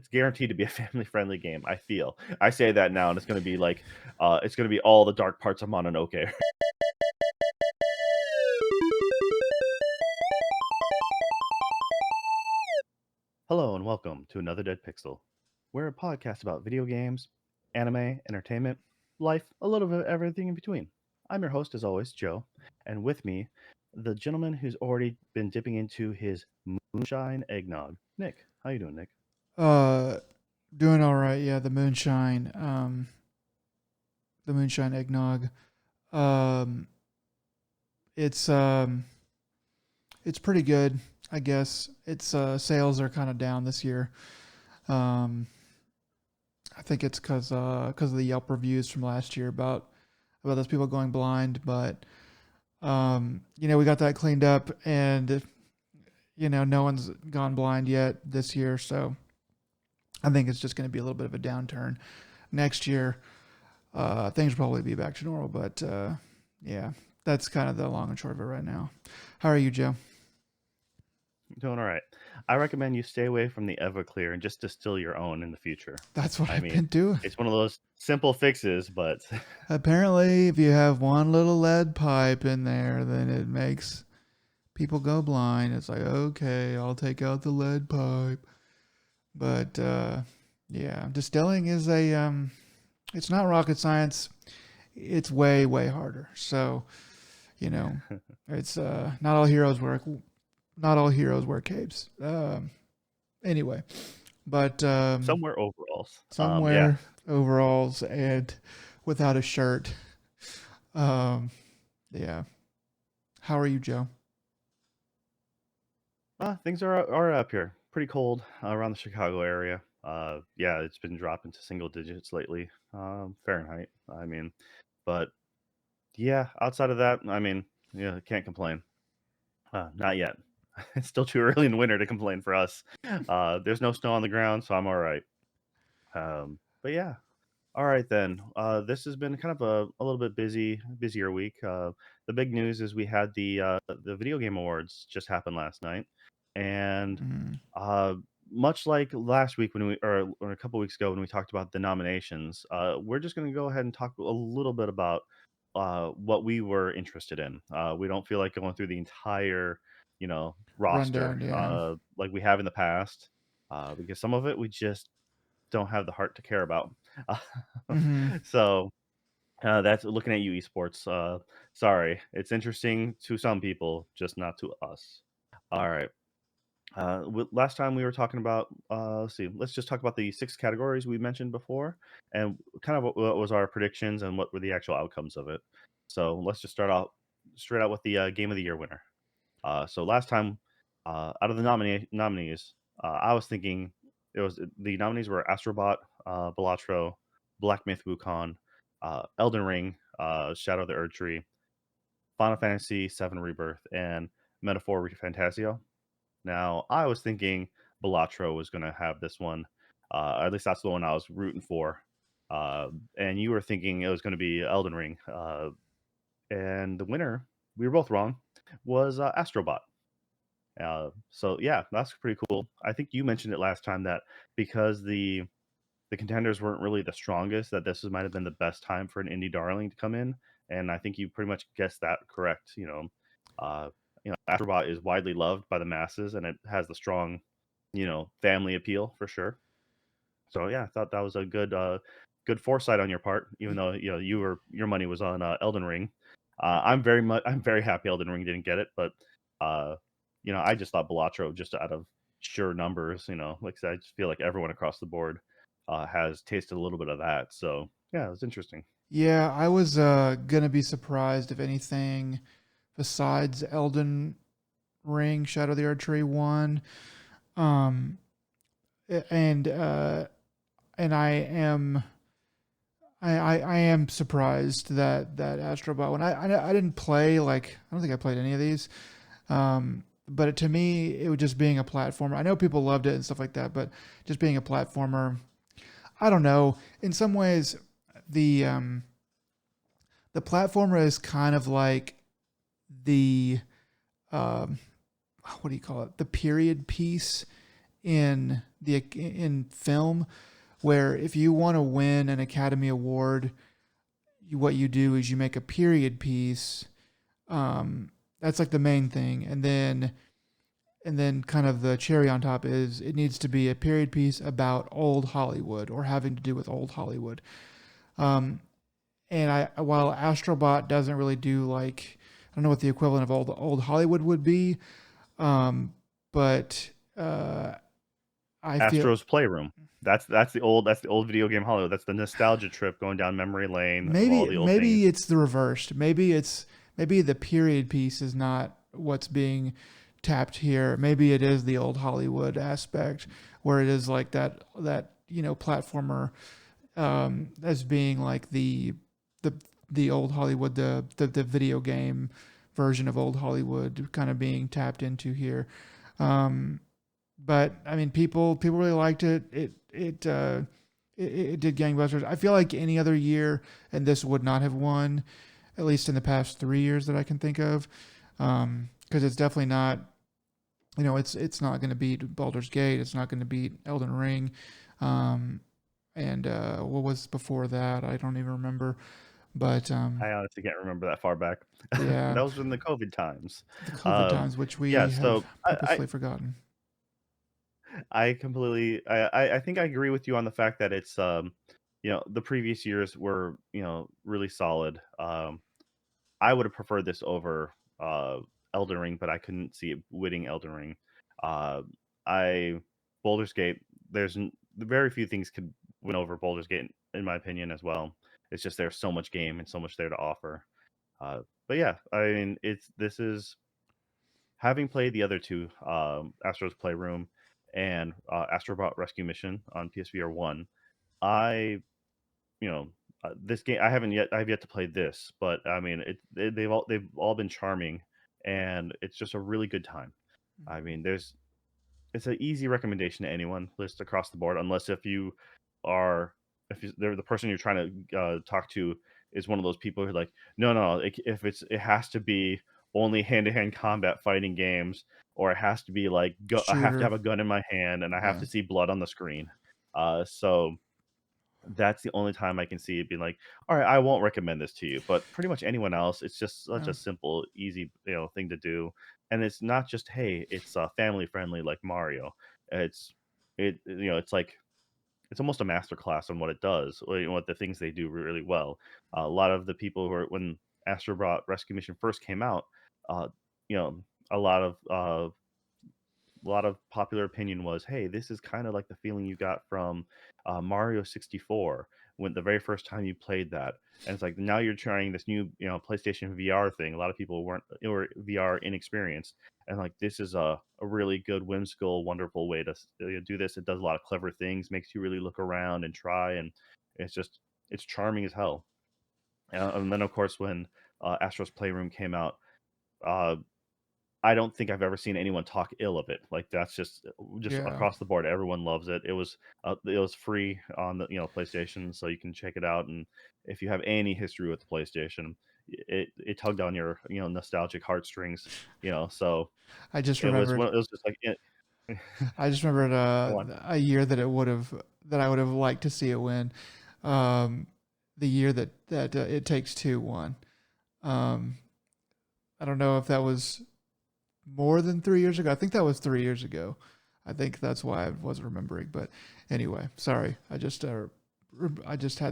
it's guaranteed to be a family friendly game. I feel. I say that now, and it's going to be like, it's going to be all the dark parts of Mononoke. Hello and welcome to another Dead Pixel. We're a podcast about video games, anime, entertainment, life, a little bit of everything in between. I'm your host, as always, Joe, and with me, the gentleman who's already been dipping into his moonshine eggnog, Nick. How you doing, Nick? Uh, Doing all right. Yeah, the moonshine eggnog. Um, it's um, it's pretty good, I guess. Its sales are kind of down this year. Um, I think it's because of the Yelp reviews from last year about those people going blind. But we got that cleaned up, and no one's gone blind yet this year. So I think it's just going to be a little bit of a downturn next year. Things will probably be back to normal, but yeah, that's kind of the long and short of it right now. How are you, Joe? Doing all right. I recommend you stay away from the Everclear and just distill your own in the future. That's what I I've mean, been doing. it's one of those simple fixes, but Apparently, if you have one little lead pipe in there, then it makes people go blind. It's like, okay, I'll take out the lead pipe. But yeah, distilling is it's not rocket science. It's way, way harder. So, you know, it's not all heroes wear capes. Anyway, but somewhere overalls. Yeah, somewhere overalls and without a shirt. Um, yeah. How are you, Joe? things are up here. Pretty cold around the Chicago area. Yeah, it's been dropping to single digits lately. Fahrenheit. I mean, but yeah, outside of that, I mean, yeah, can't complain. Not yet. It's still too early in the winter to complain for us. There's no snow on the ground, so I'm all right. But yeah, all right then. This has been kind of a little bit busier week. The big news is we had the video game awards just happened last night, and Mm, uh, much like last week when or a couple weeks ago when we talked about the nominations, we're just going to go ahead and talk a little bit about what we were interested in. We don't feel like going through the entire, roster rundown, yeah. like we have in the past, because some of it we just don't have the heart to care about. Mm-hmm. So that's looking at you, esports. Sorry, it's interesting to some people, just not to us. All right. Last time we were talking about, let's see, let's just talk about the six categories we mentioned before and kind of what was our predictions and what were the actual outcomes of it. So let's just start out straight out with the game of the year winner. So last time, out of the nominees, I was thinking the nominees were Astrobot, Balatro, Black Myth Wukong, Elden Ring, Shadow of the Erd Tree, Final Fantasy VII Rebirth, and Metaphor Fantasio. Now, I was thinking Balatro was going to have this one. At least that's the one I was rooting for. And you were thinking it was going to be Elden Ring. And the winner, we were both wrong, was Astrobot. So yeah, that's pretty cool. I think you mentioned it last time that because the contenders weren't really the strongest, that might have been the best time for an indie darling to come in, and I think you pretty much guessed that correct. Astrobot is widely loved by the masses, and it has the strong, family appeal for sure. So yeah, I thought that was a good foresight on your part, even though your money was on Elden Ring. I'm very happy Elden Ring didn't get it, but uh, I just thought Balatro just out of sure numbers, like I said, I just feel like everyone across the board has tasted a little bit of that. So yeah, it was interesting. Yeah, I was gonna be surprised if anything besides Elden Ring, Shadow of the Archery won. Um, a- and uh, and I am surprised that Astrobot when I didn't play, like, I don't think I played any of these. But to me, it was just being a platformer. I know people loved it and stuff like that, but just being a platformer, I don't know. In some ways, the um, the platformer is kind of like the um, what do you call it? The period piece in in film, where if you want to win an Academy Award, what you do is you make a period piece. That's like the main thing, and then kind of the cherry on top is it needs to be a period piece about old Hollywood or having to do with old Hollywood. Um, and while Astrobot doesn't really do like, I don't know what the equivalent of old Hollywood would be, um, but I feel Astro's Playroom. That's the old video game Hollywood. That's the nostalgia trip going down memory lane of all the old things. maybe it's the reversed. Maybe the period piece is not what's being tapped here. Maybe it is the old Hollywood aspect where it is like that platformer as being like the the old Hollywood, the video game version of old Hollywood kind of being tapped into here. Um, but I mean, people really liked it. It did gangbusters. I feel like any other year, and this would not have won, at least in the past 3 years that I can think of, because it's definitely not. It's not going to beat Baldur's Gate. It's not going to beat Elden Ring. Um, and what was before that? I don't even remember. But I honestly can't remember that far back. yeah, That was in the COVID times. the COVID Um, times, which yeah, we have so purposefully forgotten. I completely I think I agree with you on the fact that it's the previous years were really solid. I would have preferred this over Elden Ring, but I couldn't see it winning Elden Ring. Uh, I Baldur's Gate. Very few things could win over Baldur's Gate in my opinion as well. It's just there's so much game and so much there to offer. But yeah, I mean this is having played the other two, Astro's Playroom and Astrobot Rescue Mission on PSVR one. I this game I have yet to play this, but I mean they've all been charming, and it's just a really good time. I mean, it's an easy recommendation to anyone, list across the board, unless they're the person you're trying to talk to is one of those people who are like, no, no, it has to be only hand to hand combat fighting games, or it has to be like I have to Shooter. have a gun in my hand and I have Yeah. to see blood on the screen. So that's the only time I can see it being like, all right, I won't recommend this to you. But pretty much anyone else, it's just such Yeah. a simple, easy, thing to do. And it's not just, hey, it's family friendly like Mario. It's it's like it's almost a master class on what it does, or, what the things they do really well. A lot of the people who are when Astrobot Rescue Mission first came out, uh, you know, a lot of popular opinion was, "Hey, this is kind of like the feeling you got from Mario 64 when the very first time you played that." And it's like now you're trying this new, PlayStation VR thing. A lot of people were VR inexperienced, and like this is a really good, whimsical, wonderful way to do this. It does a lot of clever things, makes you really look around and try, and it's charming as hell. And then of course when Astro's Playroom came out. Uh, I don't think I've ever seen anyone talk ill of it. Like that's just Yeah. across the board. Everyone loves it. It was free on the PlayStation, so you can check it out. And if you have any history with the PlayStation, it tugged on your nostalgic heartstrings. So I just it remembered. was just like I just remembered go on. a year that I would have liked to see it win. Um, the year that It Takes Two won. Um, I don't know if that was more than 3 years ago. I think that was 3 years ago. I think that's why I wasn't remembering. But anyway, sorry. I just had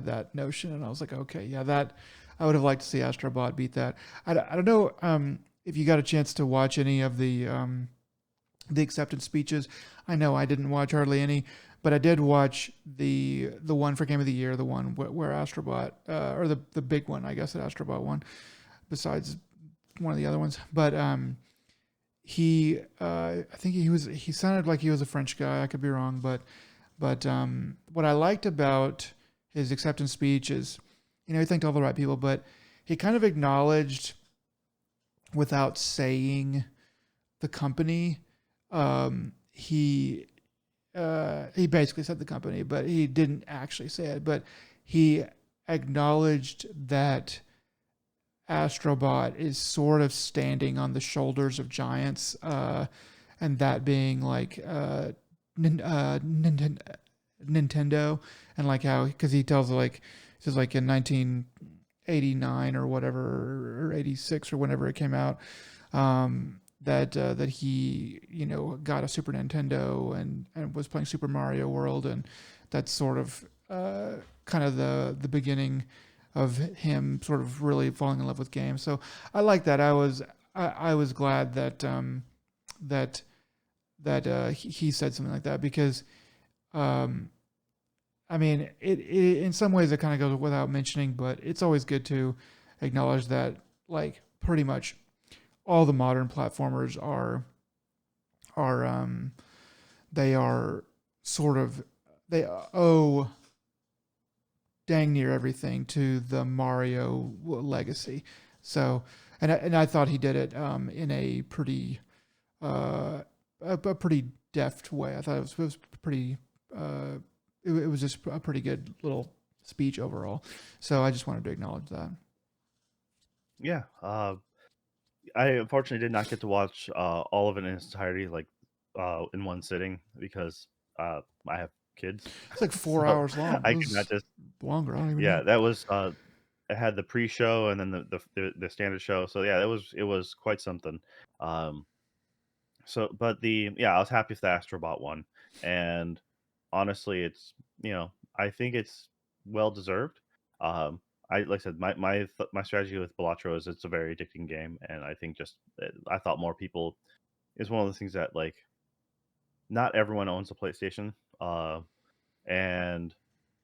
that notion, and I was like, okay, yeah, that I would have liked to see Astrobot beat that. I don't know if you got a chance to watch any of the acceptance speeches. I know I didn't watch hardly any, but I did watch the one for Game of the Year, the one where Astrobot, or the big one, I guess that Astrobot won, besides one of the other ones. But I think he sounded like he was a French guy. I could be wrong, but what I liked about his acceptance speech is, he thanked all the right people, but he kind of acknowledged without saying the company. He basically said the company, but he didn't actually say it. But he acknowledged that Astrobot is sort of standing on the shoulders of giants, and that being like Nintendo, and like how, because he tells like, he says like in 1989 or whatever, or 86 or whenever it came out, that he, got a Super Nintendo and was playing Super Mario World, and that's sort of kind of the beginning of him sort of really falling in love with games. So I like that. I was glad that that he said something like that, because um, I mean, it in some ways it kind of goes without mentioning, but it's always good to acknowledge that like pretty much all the modern platformers are they are sort of, they owe dang near everything to the Mario legacy. So, and I thought he did it in a pretty a pretty deft way. I thought it was pretty uh, it was just a pretty good little speech overall. So I just wanted to acknowledge that. Yeah, I unfortunately did not get to watch all of it in its entirety, like in one sitting, because I have kids, It's like four so hours long. It I could not was just. longer. I don't even Yeah, know. that was. It had the pre-show and then the standard show. So yeah, it was quite something. Um, but I was happy with the Astrobot one, and honestly, I think it's well deserved. Um, like I said, my strategy with Balatro is it's a very addicting game, and I think I thought more people is one of the things that like not everyone owns a PlayStation, and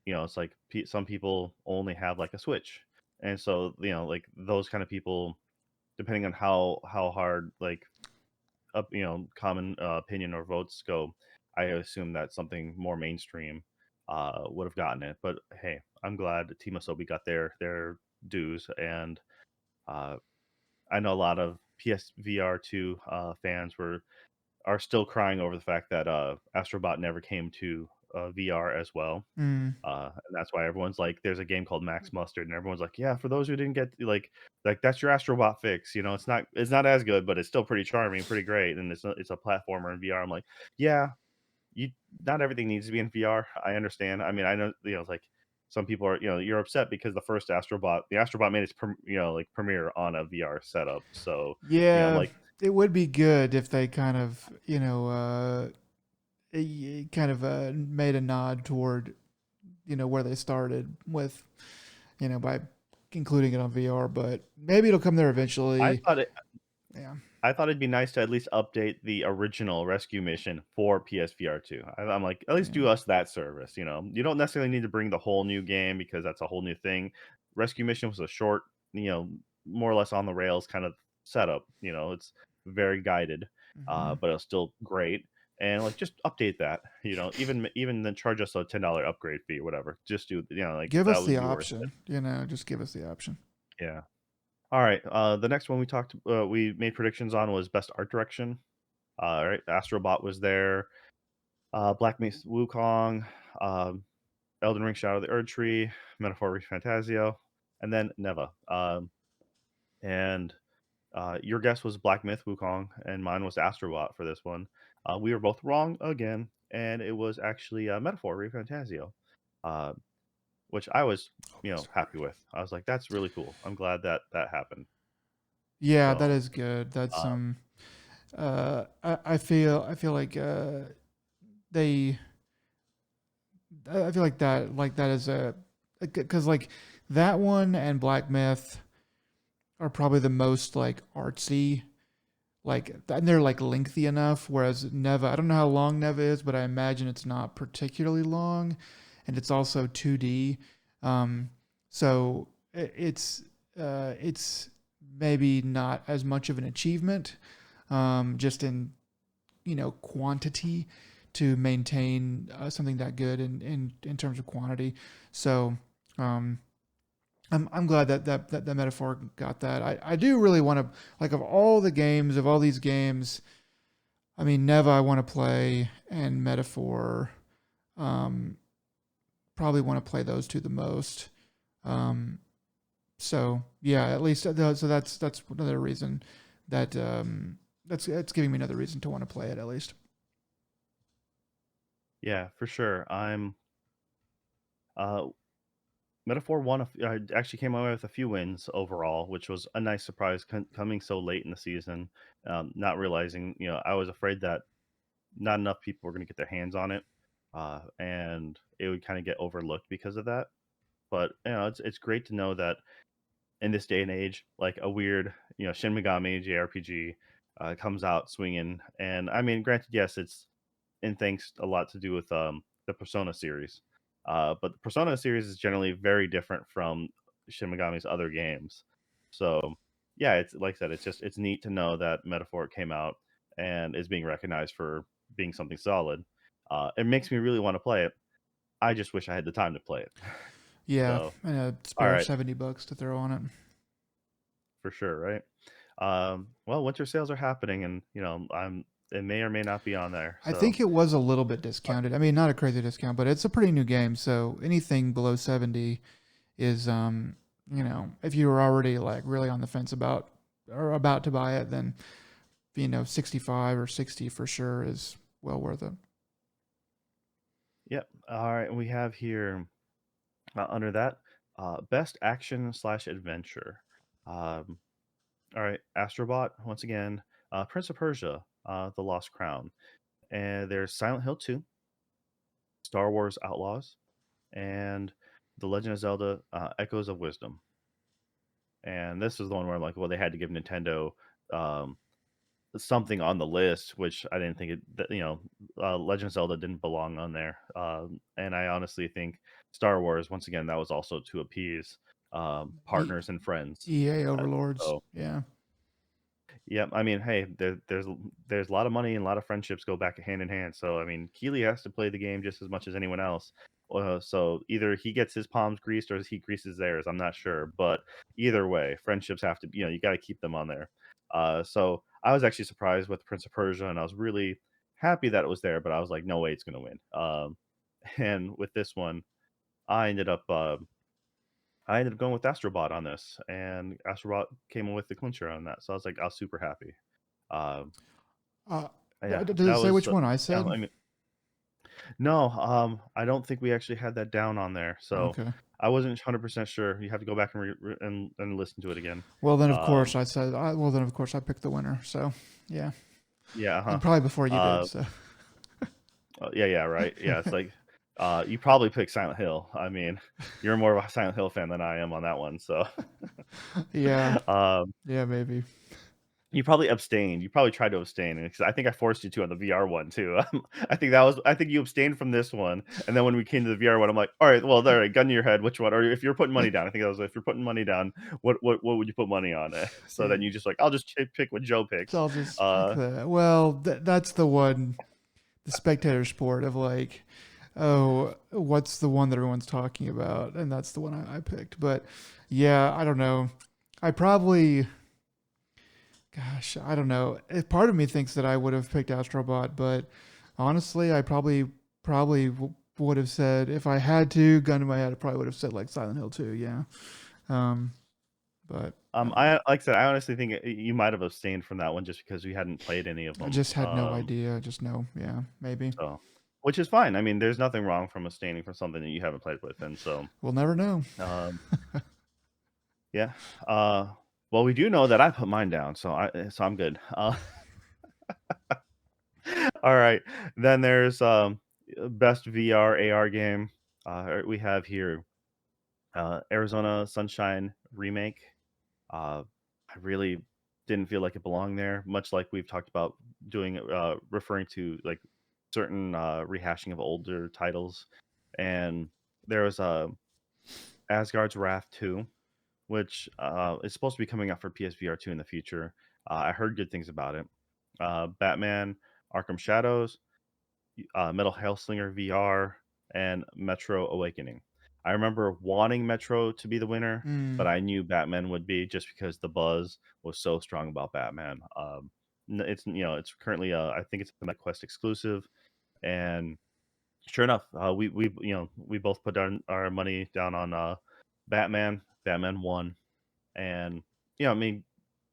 it's like some people only have like a Switch, and so like those kind of people, depending on how hard like up common opinion or votes go, I assume that something more mainstream would have gotten it. But hey, I'm glad Team Asobi got their dues, and uh, I know a lot of PSVR2 fans are still crying over the fact that Astrobot never came to VR as well. Mm. And that's why everyone's like, there's a game called Max Mustard, and everyone's like, yeah, for those who didn't get like that's your Astrobot fix. It's not as good, but it's still pretty charming, pretty great, and it's a platformer in VR. I'm like, yeah, you not everything needs to be in VR. I understand. I mean, I know it's like some people are you're upset because the Astrobot made its like premiere on a VR setup. So I'm Yeah, like, it would be good if they kind of, kind of made a nod toward, where they started with, by including it on VR. But maybe it'll come there I eventually. thought it Yeah. I thought it'd be nice to at least update the original rescue mission for PSVR2. I'm like, at least Yeah. do us that service. You don't necessarily need to bring the whole new game because that's a whole new thing. Rescue mission was a short, more or less on the rails kind of setup. It's very guided, Hmm. but it's still great. And like, just update that. Even then charge us a $10 upgrade fee or whatever. Just do, like Give that us would the be worth it. option, just give us the option. Yeah. All right. The next one we made predictions on was best art direction. Right, Astrobot was there. Black Mesa Wukong, um, Elden Ring Shadow of the Erd Tree, Metaphor Fantasio, and then Neva. And your guess was Black Myth Wukong, and mine was Astrobot for this one. We were both wrong again, and it was actually Metaphor Fantasio, uh, which I was Oh, Master happy with. I was like, that's really cool. I'm glad that that happened. Yeah, that So is good. That's uh, I feel like they I feel like that is a, because like that one and Black Myth are probably the most like artsy, like, and they're like lengthy enough, whereas Neva, I don't know how long Neva is, but I imagine it's not particularly long, and it's also 2D. um so it's maybe not as much of an achievement, just in, quantity, to maintain something that good in terms of quantity. So um, I'm glad that metaphor got that. I do really want to, like, of all these games. I mean, Neva I want to play, and Metaphor, um, probably want to play those two the most. Um, so yeah, at least so that's another reason that that's giving me another reason to want to play it at least. Yeah, for sure. Uh, Metaphor won. Actually came away with a few wins overall, which was a nice surprise coming so late in the season. Not realizing, I was afraid that not enough people were going to get their hands on it, and it would kind of get overlooked because of that. But it's great to know that in this day and age, like a weird, Shin Megami JRPG comes out swinging. And I mean, granted, yes, it's and thanks a lot to do with the Persona series. But the Persona series is generally very different from Shin Megami's other games. So yeah, it's like I said, it's neat to know that Metaphor came out and is being recognized for being something solid. It makes me really want to play it. I just wish I had the time to play it. Yeah, So and a all spare right, $70 to throw on it. for sure, right? Well, winter sales are happening, and I'm it may or may not be on there. I So think it was a little bit discounted. I mean, not a crazy discount, but it's a pretty new game. So anything below 70 is, if you were already like really on the fence about or about to buy it, then 65 or 60 for sure is well worth it. yep. All right, we have here under that best action slash adventure. Um, all right, Astrobot once again, Prince of Persia, The Lost Crown, and there's Silent Hill 2, Star Wars Outlaws, and The Legend of Zelda: Echoes of Wisdom. And this is the one where I'm like, well, they had to give Nintendo um, something on the list, which I didn't think Legend of Zelda didn't belong on there. And I honestly think Star Wars, once again, that was also to appease E- partners and friends. EA Uh, overlords. so Yeah. yeah, I mean, hey, there's a lot of money and a lot of friendships go back hand in hand. So I mean, Keeley has to play the game just as much as anyone else. So either he gets his palms greased or he greases theirs. I'm not sure, but either way, friendships have to, you got to keep them on there. So I was actually surprised with Prince of Persia, and I was really happy that it was there. But I was like, no way, it's gonna win. And with this one, I ended up I ended up going with Astrobot on this, and Astrobot came in with the clincher on that. So I was super happy. Um, Uh, yeah, does that it say was which one I yeah, said? I mean no, I don't think we actually had that down on there, so Okay. I wasn't 100% sure. You have to go back and and listen to it again. Well, then of course Um, I said. Well, then of course I picked the winner. So, yeah, yeah, and uh-huh. probably before you did. Uh, So, yeah, right. Yeah, it's like you probably picked Silent Hill. I mean, you're more of a Silent Hill fan than I am on that one, so yeah, um yeah, maybe. you probably abstained. You probably tried to abstain, and 'cause I think I forced you to on the VR one too. I think you abstained from this one, and then when we came to the VR one, I'm like, "All right, well, all right, gun to your head, which one?" Or if you're putting money down, I think that was if you're putting money down, what would you put money on? So Yeah. then you just like, "I'll just pick what Joe So picks." I'll just pick Uh, that. Well, that's the one, the spectator sport of like, oh, what's the one that everyone's talking about? And that's the one I picked. But yeah, I don't know. I probably, gosh, I don't know. Part of me thinks that I would have picked Astrobot, but honestly, I probably would have said, if I had to, gun to my head, I probably would have said like Silent Hill 2. Yeah. Um, but I don't know. I like I said, I honestly think you might have abstained from that one just because we hadn't played any of I them. just had no idea. I just know. Yeah, maybe. So which is fine. I mean, there's nothing wrong from abstaining from something that you haven't played with, and so We'll never know. um, yeah. Well, we do know that I put mine down, so I'm good. All right. Then there's best VR AR game. We have here Arizona Sunshine remake. Uh, I really didn't feel like it belonged there, much like we've talked about doing referring to like certain rehashing of older titles. And there was Asgard's Wrath 2, which is supposed to be coming out for PSVR 2 in the future. I heard good things about it. Batman Arkham Shadows, Metal Hellslinger VR, and Metro Awakening. I remember wanting Metro to be the winner, but Mm. I knew Batman would be just because the buzz was so strong about Batman. It's currently I think it's a MetaQuest exclusive, and sure enough, we both put down our money down on Batman. Batman won, and I mean,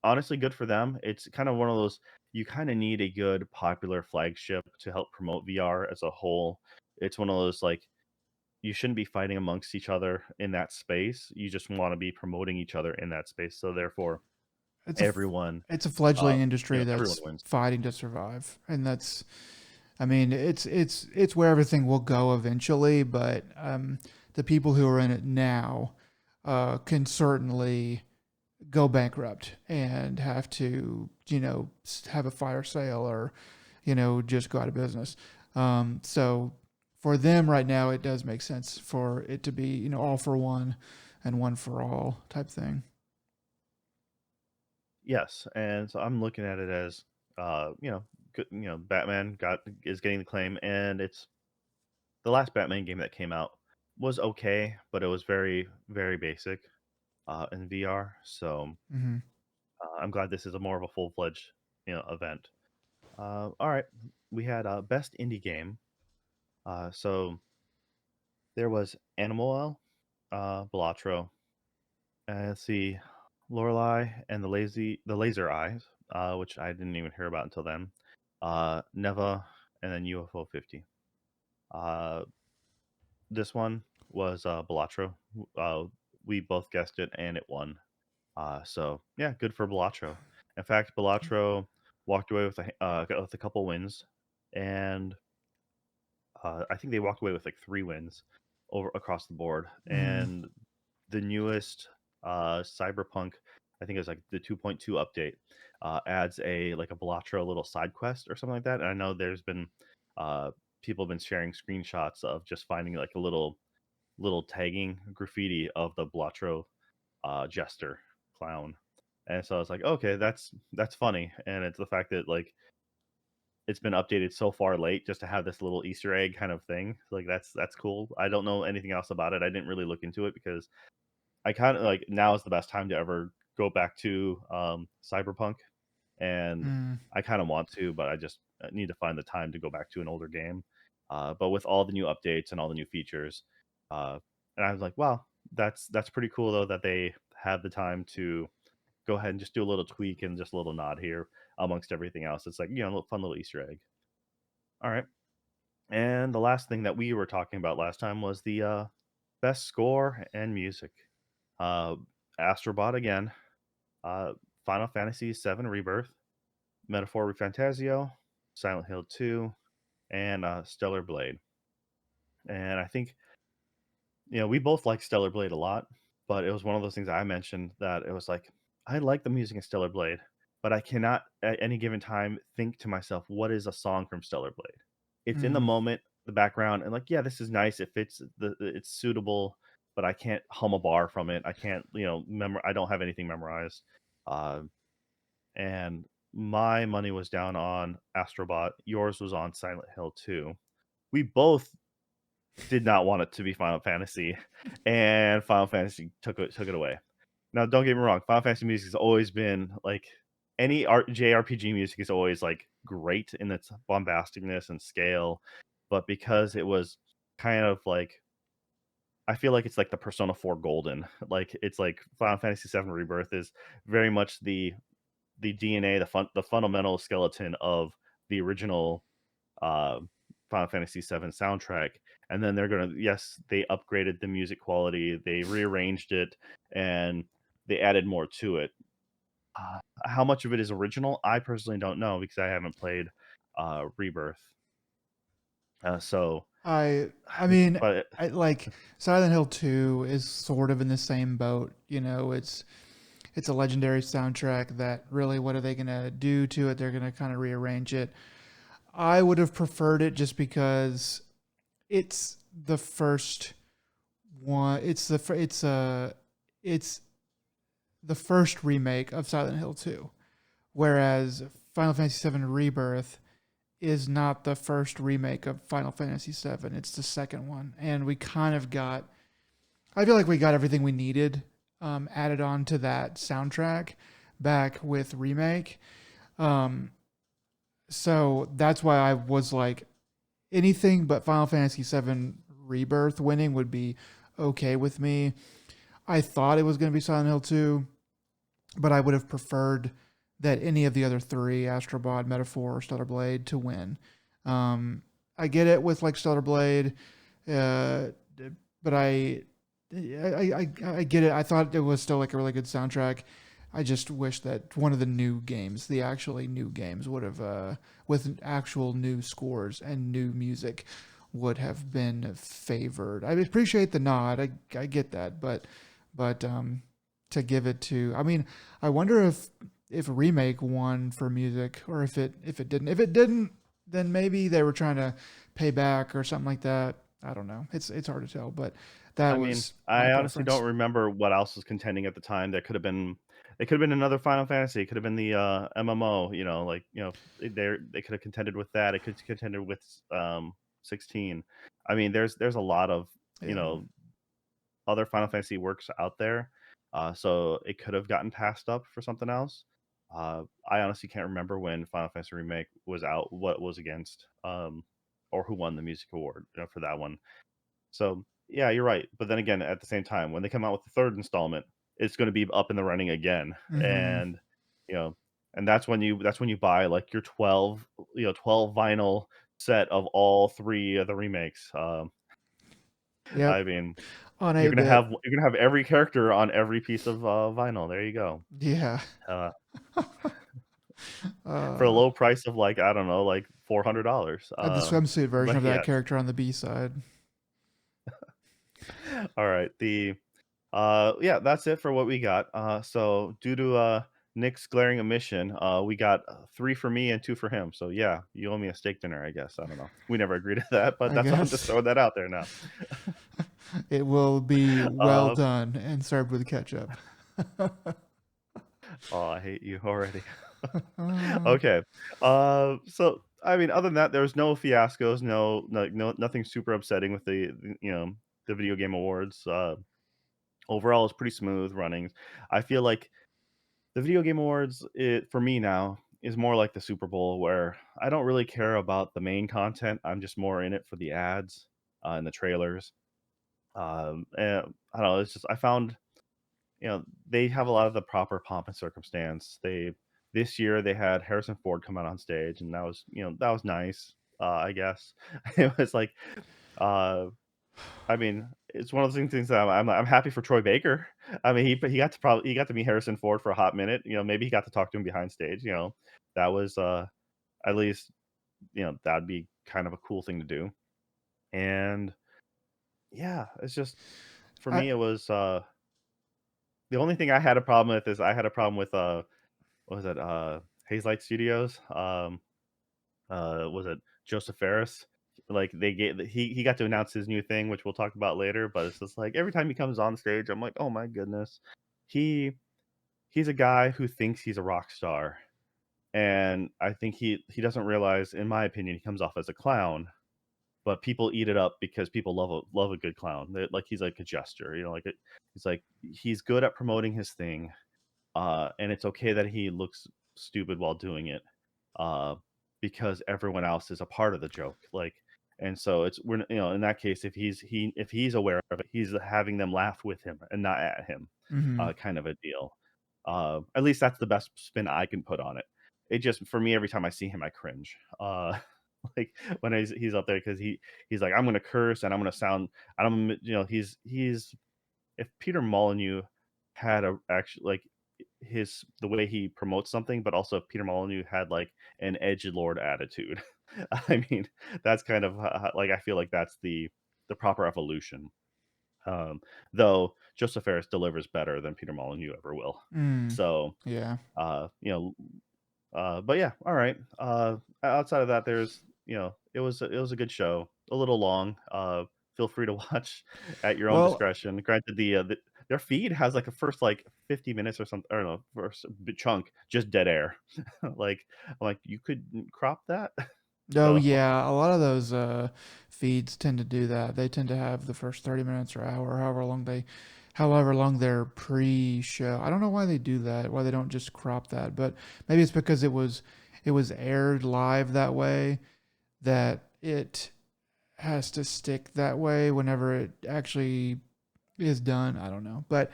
honestly, good for them. It's kind of one of those you kind of need a good popular flagship to help promote VR as a whole. It's one of those like you shouldn't be fighting amongst each other in that space. You just want to be promoting each other in that space. So therefore, It's a everyone, it's a fledgling industry everyone that's wins. fighting to survive, and that's I mean it's where everything will go eventually, but the people who are in it now can certainly go bankrupt and have to have a fire sale or just go out of business. So for them right now, it does make sense for it to be all for one and one for all type thing. Yes, and so I'm looking at it as, good, Batman got is getting the claim, and it's the last Batman game that came out was okay, but it was very, very basic in VR. So Hmm. I'm glad this is a more of a full fledged, event. All right, we had best indie game. So there was Animal, Balatro, let's see, Lorelei and the Laser Eyes, which I didn't even hear about until then. Neva, and then UFO 50. Uh, this one was Balatro. Uh, we both guessed it, and it won. So yeah, good for Balatro. In fact, Balatro walked away with a couple wins, and I think they walked away with like 3 wins over across the board. Mm. And the newest Cyberpunk, I think it was like the 2.2 update, adds a Balatro little side quest or something like that. And I know there's been uh, people have been sharing screenshots of just finding like a little tagging graffiti of the Balatro jester clown. And so I was like, okay, that's funny. And it's the fact that like it's been updated so far late just to have this little Easter egg kind of thing. Like that's cool. I don't know anything else about it. I didn't really look into it because I kind of like now is the best time to ever go back to Cyberpunk, and Mm. I kind of want to, but I just need to find the time to go back to an older game. But with all the new updates and all the new features, uh, and I was like, wow, that's pretty cool though that they had the time to go ahead and just do a little tweak and just a little nod here amongst everything else. It's like a little fun little Easter egg. All right. And the last thing that we were talking about last time was the best score and music. Uh, Astrobot again, uh, Final Fantasy VII Rebirth, Metaphor Refantasio, Silent Hill 2, and Stellar Blade. And I think we both like Stellar Blade a lot, but it was one of those things I mentioned that it was like I like the music in Stellar Blade, but I cannot at any given time think to myself what is a song from Stellar Blade. It's in the Mm. moment, the background, and like yeah, this is nice. It fits it's suitable, but I can't hum a bar from it. I can't I don't have anything memorized. Uh, and my money was down on Astrobot. Yours was on Silent Hill 2. We both did not want it to be Final Fantasy, and Final Fantasy took it away. Now, don't get me wrong, Final Fantasy music has always been like JRPG music is always like great in its bombasticness and scale, but because it was kind of like I feel like it's like the Persona 4 Golden. Like it's like Final Fantasy 7 Rebirth is very much the DNA, the fundamental skeleton of the original uh, Final Fantasy VII soundtrack, and then they're gonna yes, they upgraded the music quality, they rearranged it, and they added more to it. How much of it is original? I personally don't know because I haven't played Rebirth. So, I mean, but I like Silent Hill 2 is sort of in the same boat. It's a legendary soundtrack that really, what are they going to do to it? They're going to kind of rearrange it. I would have preferred it just because it's the first one. It's the first remake of Silent Hill 2, whereas Final Fantasy 7 Rebirth is not the first remake of Final Fantasy 7. It's the second one, and we kind of got. I feel like we got everything we needed added on to that soundtrack back with remake. Um, so that's why I was like, anything but Final Fantasy VII Rebirth winning would be okay with me. I thought it was going to be Silent Hill 2, but I would have preferred that any of the other three, Astrobot, Metaphor, or Stellar Blade, to win. Um, I get it with like Stellar Blade, uh, but I get it. I thought it was still like a really good soundtrack. I just wish that one of the new games, the actually new games, would have with actual new scores and new music, would have been favored. I appreciate the nod. I get that, but to give it to, I mean, I wonder if remake won for music or if it didn't. If it didn't, then maybe they were trying to pay back or something like that. I don't know. It's hard to tell, but that I mean, was my I honestly preference. don't remember what else was contending at the time. There could have been it could have been another Final Fantasy. It could have been the, MMO, they could have contended with that. It could have contended with, 16. I mean, there's a lot of, you Yeah. know, other Final Fantasy works out there, so it could have gotten passed up for something else. I honestly can't remember when Final Fantasy Remake was out, what it was against, or who won the music award, for that one. So, yeah, you're right, but then again, at the same time, when they come out with the 3rd installment, it's gonna be up in the running again, Mm-hmm. and, you know, and that's when you buy, like, your 12 vinyl set of all 3 of the remakes. Yep. I mean, On you're a gonna bit. have you're gonna have every character on every piece of, vinyl, there you go. Yeah. Uh, for a uh, low price of, like, I don't know, like, $400. the swimsuit version But of that yes. character on the B side. Alright, yeah, that's it for what we got. So due to Nick's glaring omission, we got 3 for me and 2 for him. So yeah, you owe me a steak dinner, I guess. I don't know. We never agreed to that, but I I'm just guess throwing that out there now. it will be well Uh, done and served with ketchup. oh, I hate you already. Uh, Okay. So I mean, other than that, there's no fiascos, nothing super upsetting with the video game awards. Overall, it's pretty smooth running. I feel like the video game awards, for me now, is more like the Super Bowl where I don't really care about the main content. I'm just more in it for the ads, and the trailers. And I don't know. It's just I found they have a lot of the proper pomp and circumstance. This year they had Harrison Ford come out on stage, and that was nice. I guess it was like uh, I mean, it's one of those things that I'm happy for Troy Baker. I mean, he got to meet Harrison Ford for a hot minute. Maybe he got to talk to him behind stage. That was at least that'd be kind of a cool thing to do. And yeah, it's just for I me, it was the only thing I had a problem with is I had a problem with what was it Hazelight Studios. Was it Joseph Ferris? Like he got to announce his new thing, which we'll talk about later. But it's just like every time he comes on stage, I'm like, oh my goodness, he he's a guy who thinks he's a rock star, and I think he doesn't realize, in my opinion, he comes off as a clown. But people eat it up because people love a good clown. Like he's like a jester, he's like he's good at promoting his thing, and it's okay that he looks stupid while doing it, uh, because everyone else is a part of the joke. And so in that case, if he's aware of it, he's having them laugh with him and not at him, mhm. kind of a deal. At least that's the best spin I can put on it. It just for me every time I see him, I cringe. Like when he's up there because he's like I'm gonna curse and I'm gonna sound. I don't he's if Peter Molyneux had a actually like the way he promotes something, but also if Peter Molyneux had like an edgelord attitude. I mean, that's kind of like I feel like that's the proper evolution. Um, though Joseph Ferris delivers better than Peter Molyneux ever will. Mm. So, Yeah. uh, you know, but yeah, all right. Outside of that, it was a good show. A little long. Feel free to watch at your own Well, discretion. Granted, their feed has like a first like 50 minutes or something. I don't know, first big chunk just dead air. Like I'm like you could crop that. oh So yeah, a lot of those feeds tend to do that. They tend to have the first 30 minutes or hour, however long their pre-show. I don't know why they do that, why they don't just crop that, but maybe it's because it was aired live that way that it has to stick that way whenever it actually is done. I don't know. But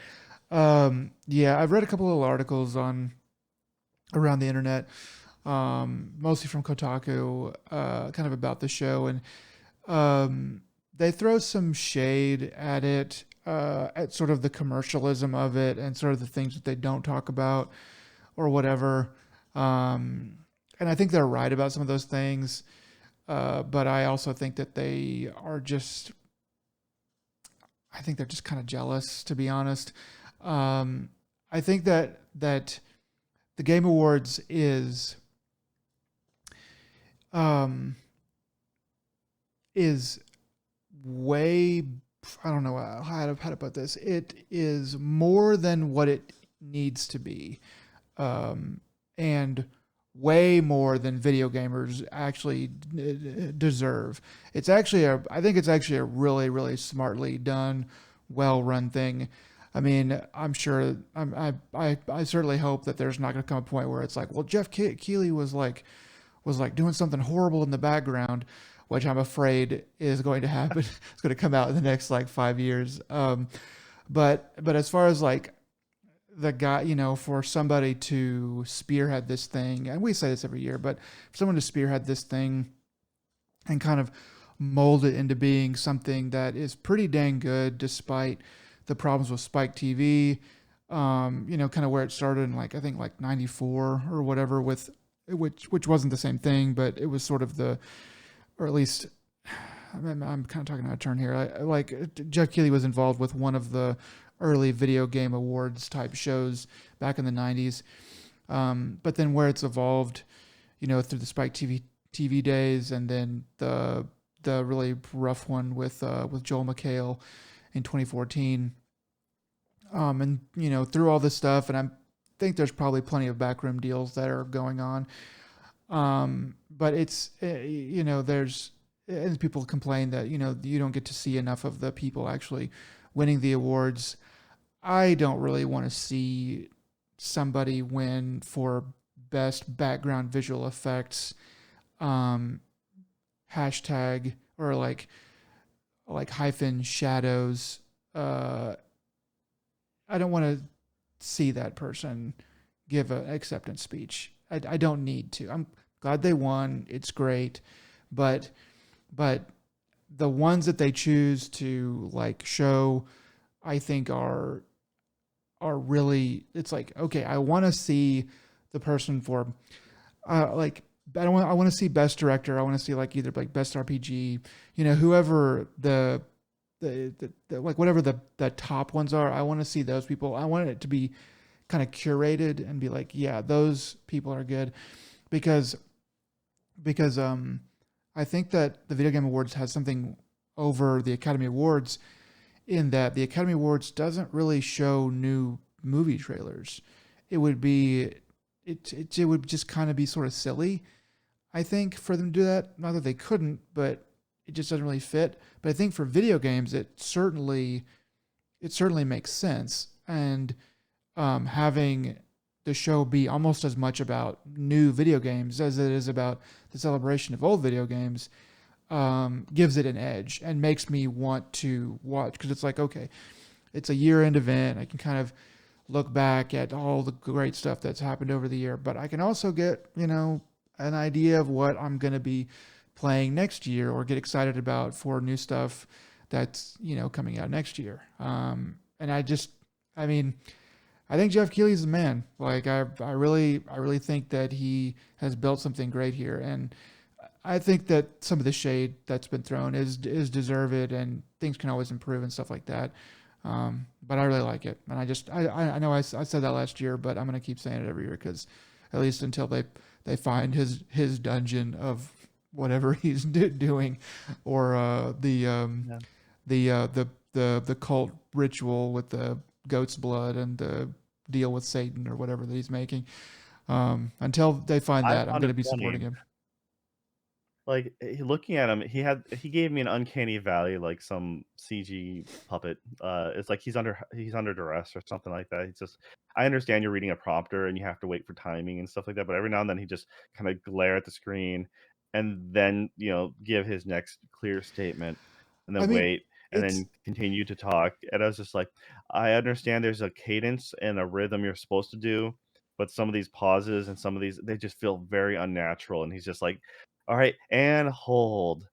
yeah, I've read a couple of articles around the internet, mostly from Kotaku, kind of about the show, and they throw some shade at it, at sort of the commercialism of it, and sort of the things that they don't talk about or whatever. And I think they're right about some of those things, but I also think that they are just, I think they're just kind of jealous, to be honest. Um, I think that the Game Awards um, is way, I don't know how to put this. It is more than what it needs to be, and way more than video gamers actually deserve. It's actually I think it's actually a really smartly done, well run thing. I mean, I'm sure. I certainly hope that there's not going to come a point where it's like, well, Jeff Keighley was like doing something horrible in the background, which I'm afraid is going to happen. It's going to come out in the next like 5 years. But as far as like the guy, for somebody to spearhead this thing, and we say this every year, but for someone to spearhead this thing and kind of mold it into being something that is pretty dang good, despite the problems with Spike TV. Kind of where it started in like I think like '94 or whatever, with which wasn't the same thing, but it was sort of the, or at least I'm kind of talking out of turn here. Like Jeff Keighley was involved with one of the early video game awards type shows back in the '90s. But then where it's evolved, through the Spike TV days, and then the really rough one with Joel McHale in 2014. And through all this stuff, and I think there's probably plenty of backroom deals that are going on. But it's there's, and people complain that you don't get to see enough of the people actually winning the awards. I don't really want to see somebody win for best background visual effects, um, hashtag, or like hyphen shadows. Uh, I don't want to see that person give an acceptance speech. I don't need to. I'm glad they won. It's great, but but the ones that they choose to like show, I think are really. It's like, okay, I want to see the person for like I want to see best director. I want to see like either like best RPG. Whoever like whatever the top ones are. I want to see those people. I want it to be kind of curated and be like, yeah, those people are good, because I think that the Video Game Awards has something over the Academy Awards, in that the Academy Awards doesn't really show new movie trailers. It would be it would just kind of be sort of silly, I think, for them to do that. Not that they couldn't, but it just doesn't really fit. But I think for video games, it certainly makes sense. And having the show be almost as much about new video games as it is about the celebration of old video games, gives it an edge and makes me want to watch, because it's like, okay, it's a year end event. I can kind of look back at all the great stuff that's happened over the year, but I can also get, an idea of what I'm going to be playing next year, or get excited about for new stuff that's, coming out next year. And I mean, I think Jeff Keighley's the man. Like I really think that he has built something great here, and I think that some of the shade that's been thrown is deserved, and things can always improve and stuff like that. But I really like it, and I know I said that last year, but I'm gonna keep saying it every year, because at least until they find his dungeon of whatever he's doing, or Yeah. the cult ritual with the goat's blood and the deal with Satan or whatever that he's making. Until they find I that, I'm found going it to be funny. supporting him. Like, looking at him, he gave me an uncanny valley, like some CG puppet. It's like he's under duress or something like that. He's just I understand you're reading a prompter and you have to wait for timing and stuff like that, but every now and then he just kinda glare at the screen and then, give his next clear statement, and I then mean, wait, and it's then continue to talk, and I was just like, "I understand there's a cadence and a rhythm you're supposed to do, but some of these pauses and some of these they just feel very unnatural, and he's just like, "All right, and hold.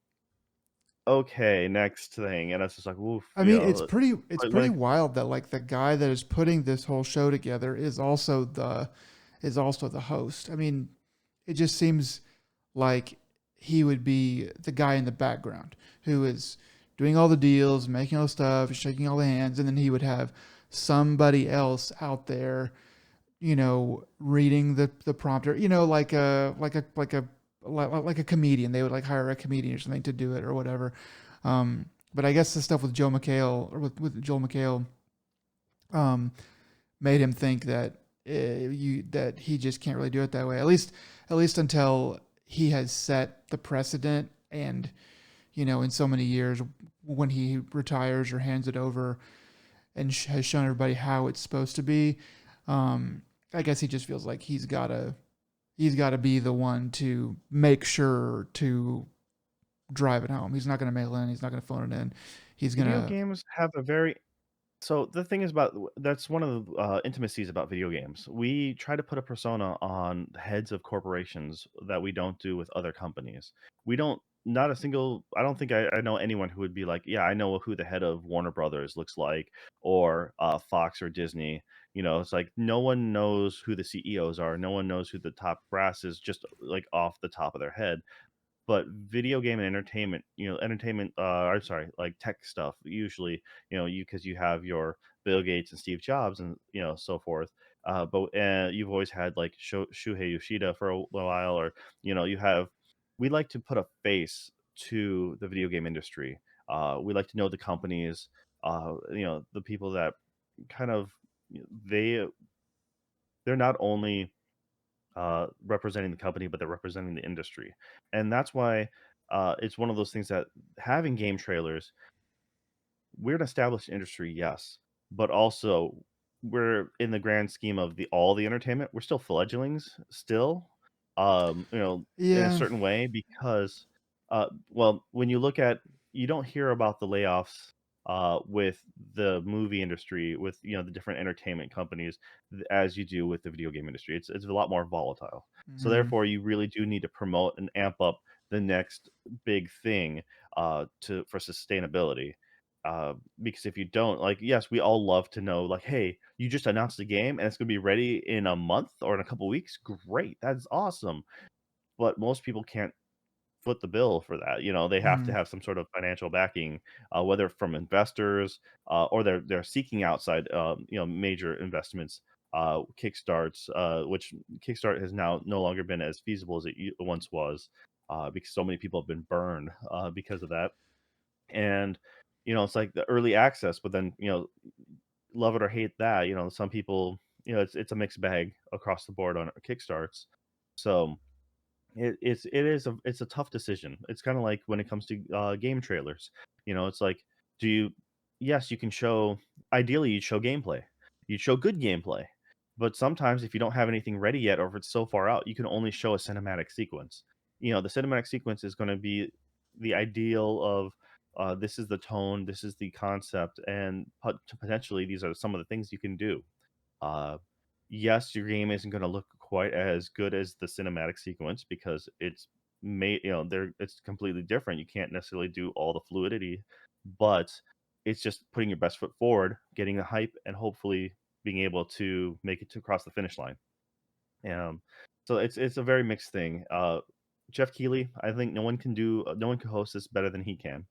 Okay, next thing," and it's just like, "Oof," I mean, it's but when pretty it wild that like the guy that is putting this whole show together is also the host. I mean, it just seems like he would be the guy in the background who is doing all the deals, making all the stuff, shaking all the hands, and then he would have somebody else out there, reading the prompter, like a comedian. They would like hire a comedian or something to do it or whatever. But I guess the stuff with Joe McHale or with Joel McHale um, made him think that that he just can't really do it that way. At least until he has set the precedent, and in so many years when he retires or hands it over and has shown everybody how it's supposed to be. I guess he just feels like he's got to be the one to make sure to drive it home. He's not going to mail it in. He's not going to phone it in. He's going video to. games have a very So the thing is about that's one of the intimacies about video games. We try to put a persona on the heads of corporations that we don't do with other companies. We don't. Not a single. I don't think I know anyone who would be like, yeah, I know who the head of Warner Brothers looks like, or Fox or Disney. It's like no one knows who the CEOs are. No one knows who the top brass is, just like off the top of their head. But video game and entertainment, I'm sorry, like tech stuff, usually, because you have your Bill Gates and Steve Jobs and, so forth. But you've always had like Shuhei Yoshida for a while, or, you have, we like to put a face to the video game industry. We like to know the companies, the people that kind of, they're not only representing the company, but they're representing the industry. And that's why it's one of those things that having game trailers, we're an established industry, yes, but also we're in the grand scheme of the all the entertainment, we're still fledglings still, in a Yeah. certain way because, well, when you look at, you don't hear about the layoffs with the movie industry, with the different entertainment companies, as you do with the video game industry. It's a lot more volatile. So Hmm. therefore, you really do need to promote and amp up the next big thing to for sustainability. Because if you don't, like, yes, we all love to know, like, hey, you just announced the game and it's going to be ready in a month or in a couple weeks. Great, that's awesome. But most people can't foot the bill for that. They have to Hmm. have some sort of financial backing, whether from investors or they're seeking outside, major investments, kickstarts, which Kickstart has now no longer been as feasible as it once was, because so many people have been burned because of that. And it's like the early access, but then love it or hate that. Some people, it's a mixed bag across the board on kickstarts. So it's a tough decision. It's kind of like when it comes to game trailers. It's like, do you? Yes, you can show. Ideally, you'd show gameplay. You'd show good gameplay. But sometimes, if you don't have anything ready yet, or if it's so far out, you can only show a cinematic sequence. The cinematic sequence is going to be the ideal of. This is the tone. This is the concept, and potentially these are some of the things you can do. Uh, yes, your game isn't going to look quite as good as the cinematic sequence because it's made, it's completely different. You can't necessarily do all the fluidity, but it's just putting your best foot forward, getting the hype, and hopefully being able to make it to across the finish line. Um, so it's a very mixed thing. Jeff Keighley, I think no one can host this better than he can.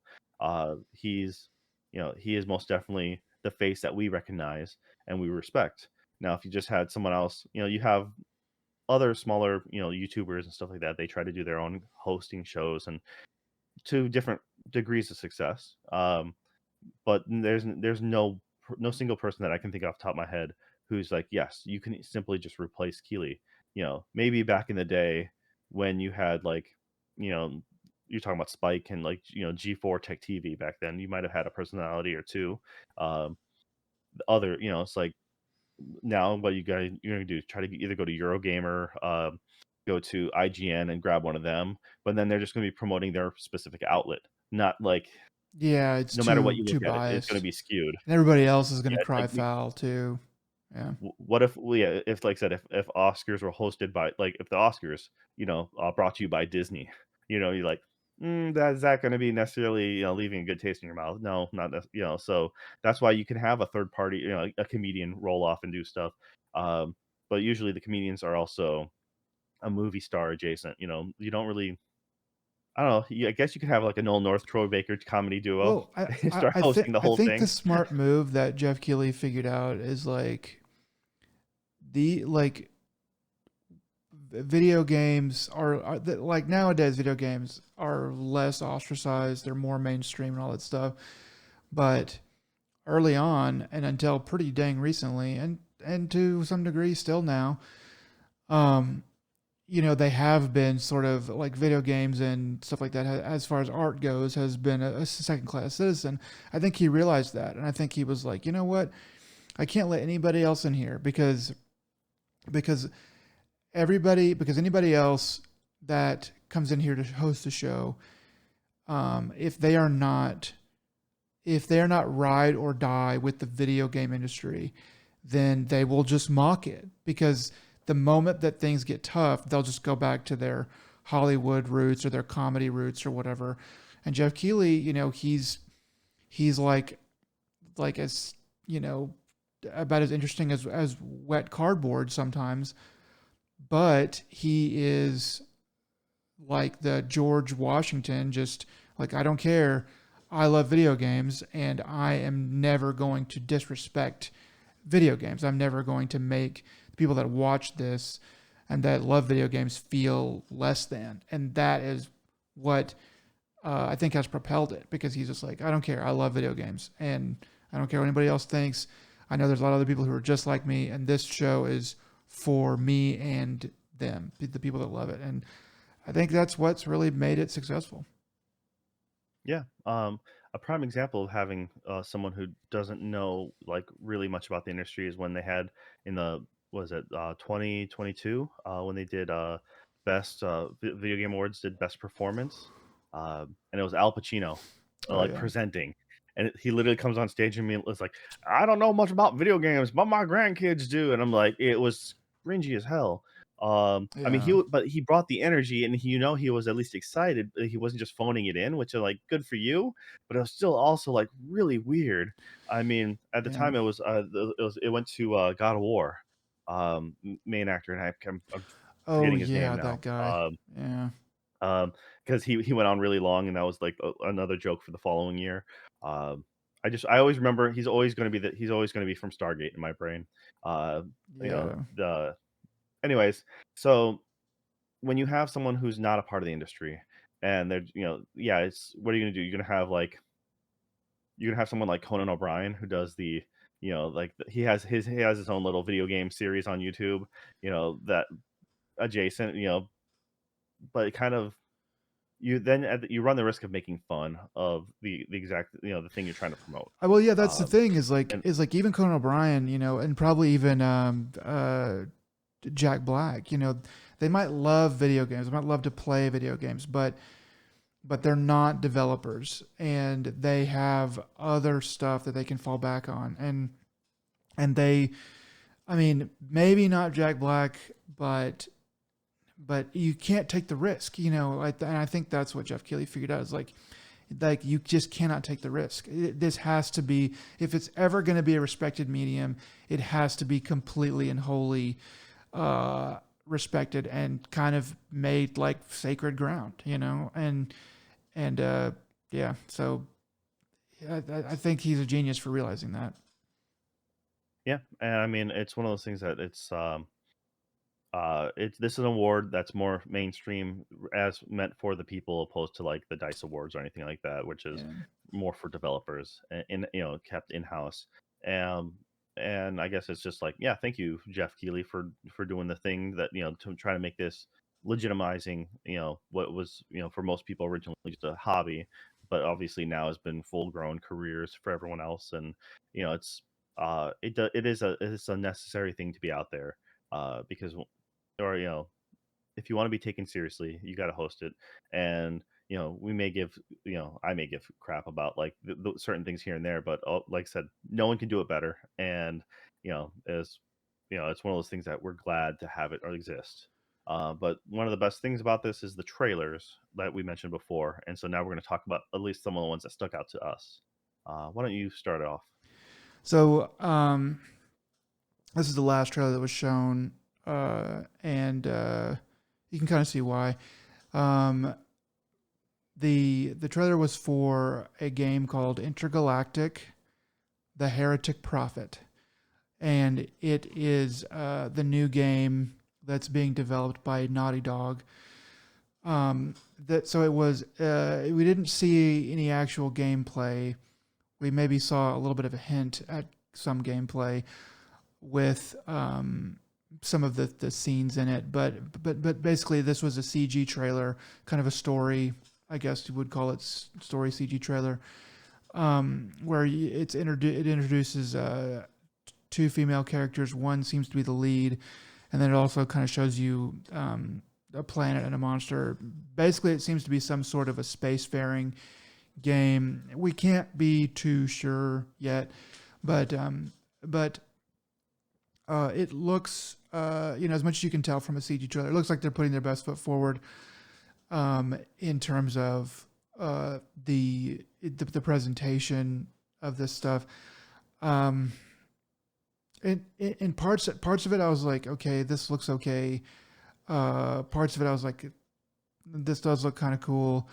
He's he is most definitely the face that we recognize and we respect. Now, if you just had someone else, you have other smaller, YouTubers and stuff like that. They try to do their own hosting shows and to different degrees of success. But there's no single person that I can think off the top of my head who's like, yes, you can simply just replace Keeley. Maybe back in the day when you had like, you know, you're talking about Spike and like G4 Tech TV back then, you might have had a personality or two. The other, it's like now what you're gonna do is try to either go to Eurogamer, go to IGN and grab one of them, but then they're just gonna be promoting their specific outlet, not like Yeah, it's no matter what too you too look at it, it's gonna biased, be skewed. and everybody else is gonna Yeah, it's cry like we foul too. Yeah. What if, well, yeah, if, like I said, if Oscars were hosted by, like, if the Oscars, brought to you by Disney, you're like, that is that gonna be necessarily, leaving a good taste in your mouth? No, not so that's why you can have a third party, a comedian roll off and do stuff, um, but usually the comedians are also a movie star adjacent, you don't really, I don't know, I guess you could have, like, a Noel North, Troy Baker comedy duo, Well, I I, start I think hosting the I whole think the thing. smart move that Jeff Keighley figured out is like the like video games like nowadays video games are less ostracized, they're more mainstream and all that stuff, but early on and until pretty dang recently, and to some degree still now, um they have been sort of like video games and stuff like that, as far as art goes, has been a second class citizen. I think he realized that, and I think he was like, you know what, I can't let anybody else in here because because anybody else that comes in here to host a show, if they are not ride or die with the video game industry, then they will just mock it, because the moment that things get tough, they'll just go back to their Hollywood roots or their comedy roots or whatever. And Jeff Keighley, he's like as you know about as interesting as wet cardboard sometimes, but he is like the George Washington, just like, I don't care. I love video games, and I am never going to disrespect video games. I'm never going to make the people that watch this and that love video games feel less than. And that is what I think has propelled it, because he's just like, I don't care. I love video games, and I don't care what anybody else thinks. I know there's a lot of other people who are just like me, and this show is for me and them, the people that love it. And I think that's what's really made it successful. Yeah, a prime example of having, someone who doesn't know, like, really much about the industry is when they had in the, was it, 2022, when they did, best, video game awards, did best performance, and it was Al Pacino, Oh like, yeah, presenting, and he literally comes on stage and me was like, "I don't know much about video games, but my grandkids do," and I'm like, it was cringy as hell. I mean, yeah, but he brought the energy, and he was at least excited. He wasn't just phoning it in, which are like good for you, but it was still also like really weird. I mean, at the yeah. time, it went to God of War, main actor, and I'm Oh forgetting his name yeah, now. that guy. Yeah, Um, because he went on really long, and that was like another joke for the following year. Um, I always remember he's always going to be from Stargate in my brain. Uh, yeah. the anyways, so when you have someone who's not a part of the industry and they're, yeah, it's what are you gonna do? You're gonna have someone like Conan O'Brien who does the, like he has his own little video game series on YouTube, that adjacent, but it kind of you run the risk of making fun of the exact, the thing you're trying to promote. Well, yeah, that's the Um, thing, and is like even Conan O'Brien, and probably even Jack Black, they might love video games, they might love to play video games, but they're not developers, and they have other stuff that they can fall back on, and they, I mean, maybe not Jack Black, but you can't take the risk, and I think that's what Jeff Keighley figured out, is like you just cannot take the risk. This has to be, if it's ever going to be a respected medium, it has to be completely and wholly respected and kind of made like sacred ground, and yeah, so I think he's a genius for realizing that. yeah, and I mean, it's one of those things that it's this is an award that's more mainstream, as meant for the people, opposed to like the Dice Awards or anything like that, which is Yeah, more for developers and, kept in house. Um, and I guess it's just like, yeah, thank you, Jeff Keighley, for doing the thing that, to try to make this legitimizing, what was, for most people originally just a hobby, but obviously now has been full grown careers for everyone else. And it's a necessary thing to be out there, because or if you want to be taken seriously, you got to host it. And we may give, I may give crap about like certain things here and there, but like I said, no one can do it better. And is it's one of those things that we're glad to have it or exist. But one of the best things about this is the trailers that we mentioned before, and so now we're going to talk about at least some of the ones that stuck out to us. Why don't you start it off? So this is the last trailer that was shown, and you can kind of see why. Um, the trailer was for a game called Intergalactic: The Heretic Prophet, and it is the new game that's being developed by Naughty Dog. That so it was. We didn't see any actual gameplay. We maybe saw a little bit of a hint at some gameplay with some of the scenes in it, but basically this was a CG trailer, kind of a story. I guess you would call it story CG trailer, where it introduces two female characters. One seems to be the lead, and then it also kind of shows you a planet and a monster. Basically, it seems to be some sort of a spacefaring game. We can't be too sure yet, but it looks, as much as you can tell from a CG trailer, it looks like they're putting their best foot forward in terms of the presentation of this stuff. Um, in parts of it, I was like, okay, this looks okay. Parts of it, I was like, this does look kind of cool.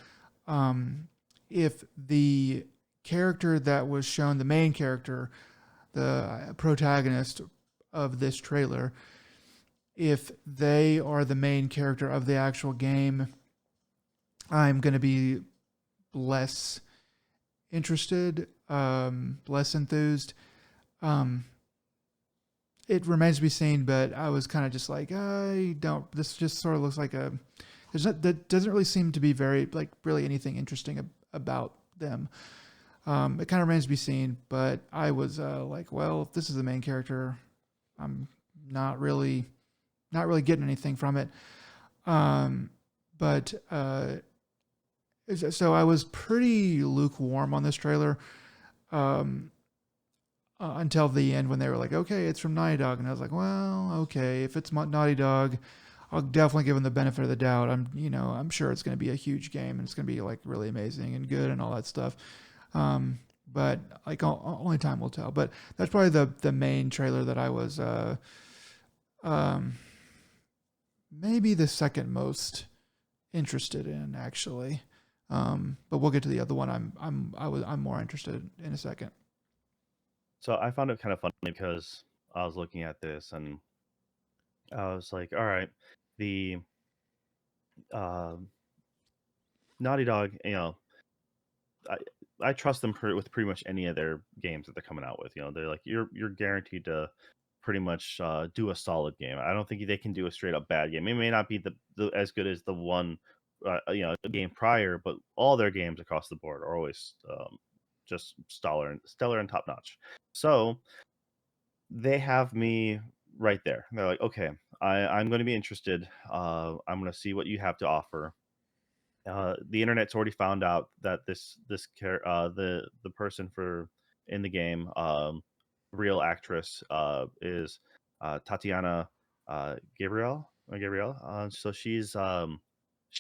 If the character that was shown, the main character, the protagonist of this trailer, if they are the main character of the actual game, I'm going to be less interested, less enthused. Um, it remains to be seen, but I was kind of just like, I don't. This just sort of looks like a. That doesn't really seem to be very like really anything interesting about them. It kind of remains to be seen, but I was like, well, if this is the main character, I'm not really getting anything from it. But so I was pretty lukewarm on this trailer until the end when they were like, okay, it's from Naughty Dog, and I was like, well, okay, if it's Naughty Dog, I'll definitely give them the benefit of the doubt. I'm sure it's going to be a huge game and it's going to be like really amazing and good and all that stuff. But like only time will tell. But that's probably the main trailer that I was um, maybe the second most interested in actually. But we'll get to the other one. I'm more interested in a second. So I found it kind of funny because I was looking at this and I was like, all right, the uh, Naughty Dog, I I trust them with pretty much any of their games that they're coming out with. They're like you're guaranteed to pretty much do a solid game. I don't think they can do a straight up bad game. It may not be the as good as the one the game prior, but all their games across the board are always just stellar and top notch. So they have me right there. They're like, okay, I'm going to be interested. I'm going to see what you have to offer. The internet's already found out that the person for in the game, real actress, is Tatiana Gabrielle. So she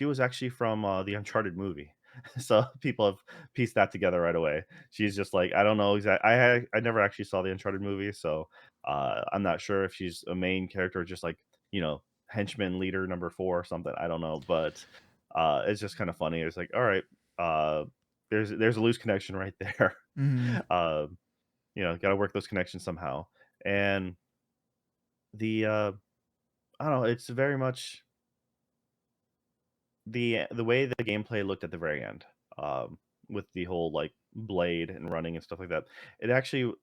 was actually from the Uncharted movie. So people have pieced that together right away. She's just like, I don't know exactly. I never actually saw the Uncharted movie, so I'm not sure if she's a main character or just like henchman leader number four or something. I don't know, but it's just kind of funny. It's like, all right, uh, there's a loose connection right there. Mm-hmm. uh, got to work those connections somehow. And the I don't know, it's very much the way the gameplay looked at the very end, with the whole like blade and running and stuff like that. It actually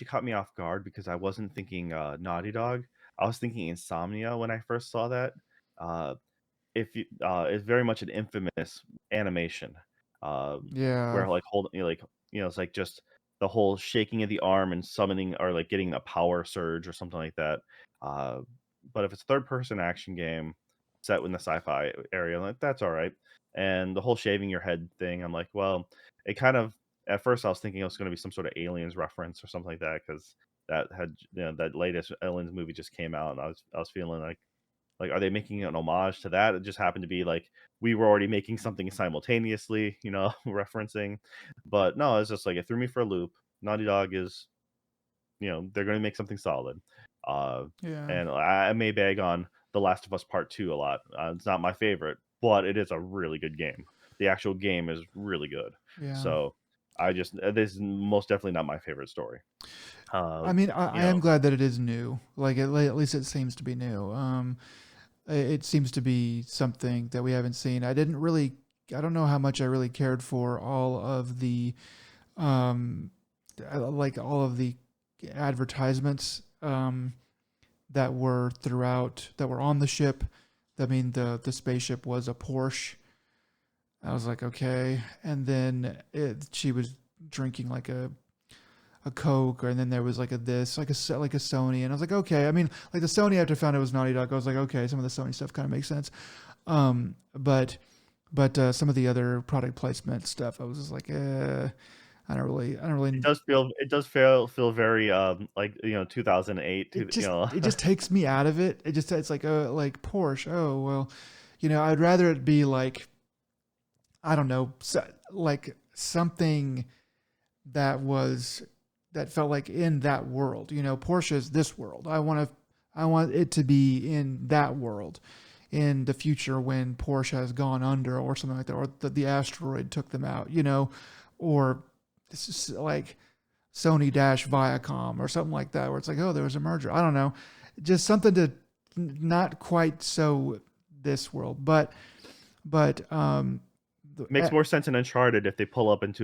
caught me off guard because I wasn't thinking Naughty Dog. I was thinking Insomnia when I first saw that. Uh, if you it's very much an infamous animation, Yeah. where like it's like just the whole shaking of the arm and summoning or like getting a power surge or something like that. Uh, but if it's a third person action game set in the sci-fi area, like that's all right. And the whole shaving your head thing, I'm like, well, it kind of at first I was thinking it was going to be some sort of aliens reference or something like that because that had that latest Aliens movie just came out, and I was feeling like, are they making an homage to that? It just happened to be like we were already making something simultaneously, referencing. But no, it's just like it threw me for a loop. Naughty Dog is, they're going to make something solid. Uh, Yeah. and I may bag on The Last of Us Part Two a lot. It's not my favorite, but it is a really good game. The actual game is really good. Yeah. So this is most definitely not my favorite story. Uh, I mean, you I am know, glad that it is new. Like at least it seems to be new. It seems to be something that we haven't seen. I don't know how much I really cared for all of the, um, like all of the advertisements that were throughout that were on the ship. I mean, the spaceship was a Porsche. I was like, okay, and then she was drinking like a Coke, and then there was like a this, like a Sony, and I was like, okay. I mean, like the Sony after I found it was Naughty Dog, I was like, okay, some of the Sony stuff kind of makes sense. But some of the other product placement stuff, I was just like, I don't it really. does feel very like 2008 It just takes me out of it. It's like Porsche. Oh well, I'd rather it be like I don't know, like something that was that felt like in that world. Porsche's this world. I want it to be in that world in the future when Porsche has gone under or something like that, or the asteroid took them out, or this is like Sony dash Viacom or something like that, where it's like, oh, there was a merger. I don't know, just something to not quite so this world, but makes more sense in Uncharted if they pull up in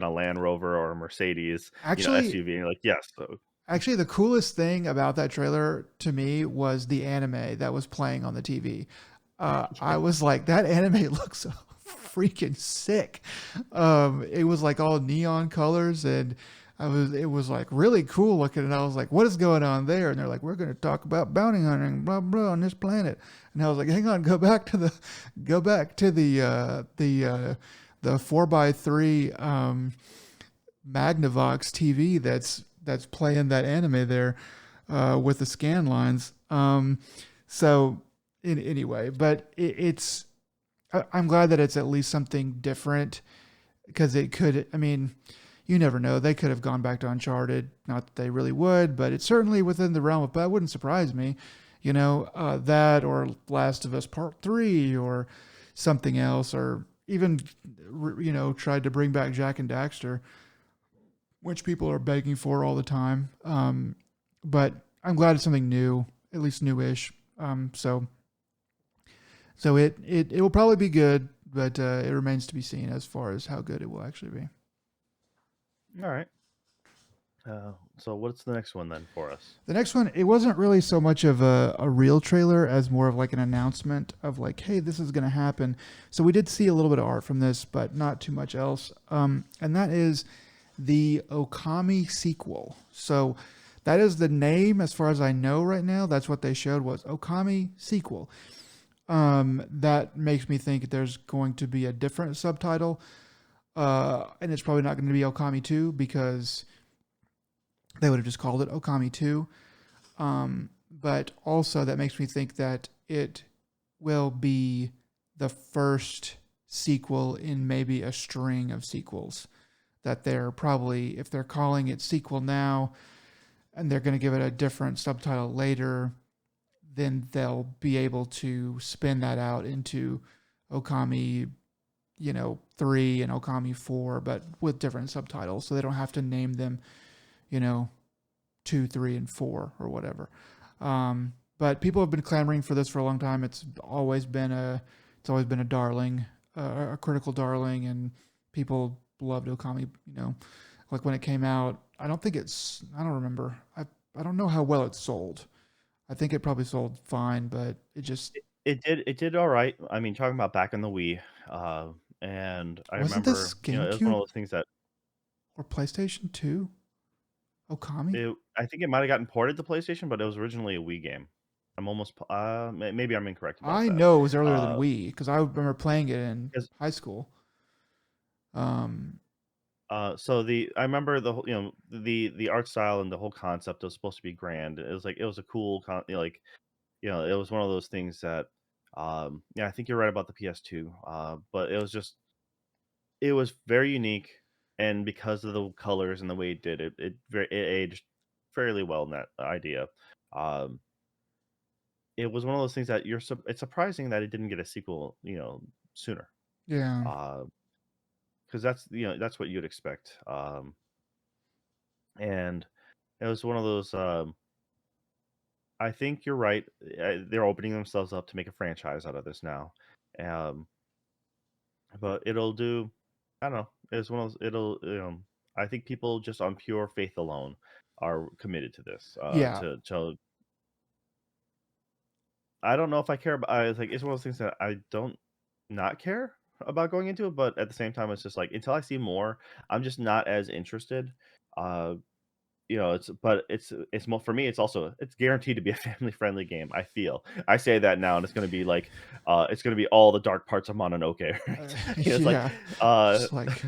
a Land Rover or a Mercedes, actually, SUV, and you're like, yes, so Actually, the coolest thing about that trailer to me was the anime that was playing on the TV. I was like, that anime looks so freaking sick. It was like all neon colors, and it was like really cool looking. And I was like, what is going on there? And they're like, we're going to talk about bounty hunting, blah blah, on this planet. And I was like, hang on, go back to the 4x3 Magnavox TV that's playing that anime there with the scan lines. So anyway, but I'm glad that it's at least something different because it could. I mean, you never know. They could have gone back to Uncharted. Not that they really would, but it's certainly within the realm of. That wouldn't surprise me. That or Last of Us Part Three or something else, or even tried to bring back Jack and Daxter, which people are begging for all the time. But I'm glad it's something new, at least newish. So it will probably be good, but it remains to be seen as far as how good it will actually be. all right. So what's the next one then for us? The next one, it wasn't really so much of a real trailer as more of like an announcement of like, hey, this is going to happen. So we did see a little bit of art from this, but not too much else. And that is the Okami sequel. So that is the name as far as I know right now. That's what they showed was Okami sequel. That makes me think there's going to be a different subtitle. And it's probably not going to be Okami 2 because they would have just called it Okami 2. But also that makes me think that it will be the first sequel in maybe a string of sequels. That they're probably, if they're calling it sequel now and they're going to give it a different subtitle later, then they'll be able to spin that out into Okami, 3 and Okami 4, but with different subtitles. So they don't have to name them, you know, 2, 3, and 4 or whatever. But people have been clamoring for this for a long time. It's always been a darling, a critical darling, and people loved Okami. Like when it came out. I don't remember. I don't know how well it sold. I think it probably sold fine, but it just It did all right. I mean, talking about back in the Wii, and I wasn't this remember, it was one GameCube of those things that or PlayStation 2 Okami. I think it might have gotten ported to PlayStation, but it was originally a Wii game. Maybe I'm incorrect about I that. know it was earlier than Uh, Wii because I remember playing it in 'Cause high school. Um, So I remember the whole, the art style and the whole concept was supposed to be grand. It was like it was a cool like, it was one of those things that, yeah, I think you're right about the PS2. But it was very unique, and because of the colors and the way it did it, it aged fairly well in that idea. Um, it was one of those things that it's surprising that it didn't get a sequel, sooner. Yeah. Uh, because that's what you'd expect. And it was one of those. I think you're right. They're opening themselves up to make a franchise out of this now. Um, but it'll do. I don't know. It's one of those. I think people just on pure faith alone are committed to this. Yeah. I don't know if I care about. It's like it's one of those things that I don't not care about going into it, but at the same time, it's just like until I see more, I'm just not as interested. Uh, it's more for me. It's guaranteed to be a family friendly game. I feel. I say that now, and it's going to be like, it's going to be all the dark parts of Mononoke. Right? It's like, Yeah. uh, Just like,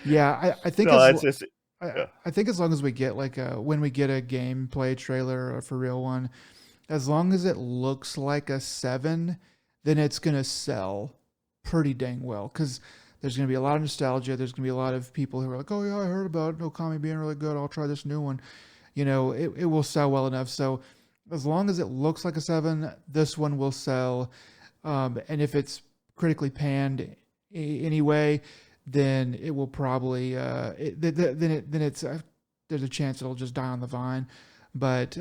yeah, I think no, as it's yeah, I think as long as we get like when we get a gameplay trailer or for real one, as long as it looks like a 7, then it's gonna sell pretty dang well. Because there's gonna be a lot of nostalgia. There's gonna be a lot of people who are like, "Oh yeah, I heard about Okami being really good. I'll try this new one." It will sell well enough. So as long as it looks like a 7, this one will sell. And if it's critically panned anyway, then it will probably then it's there's a chance it'll just die on the vine. But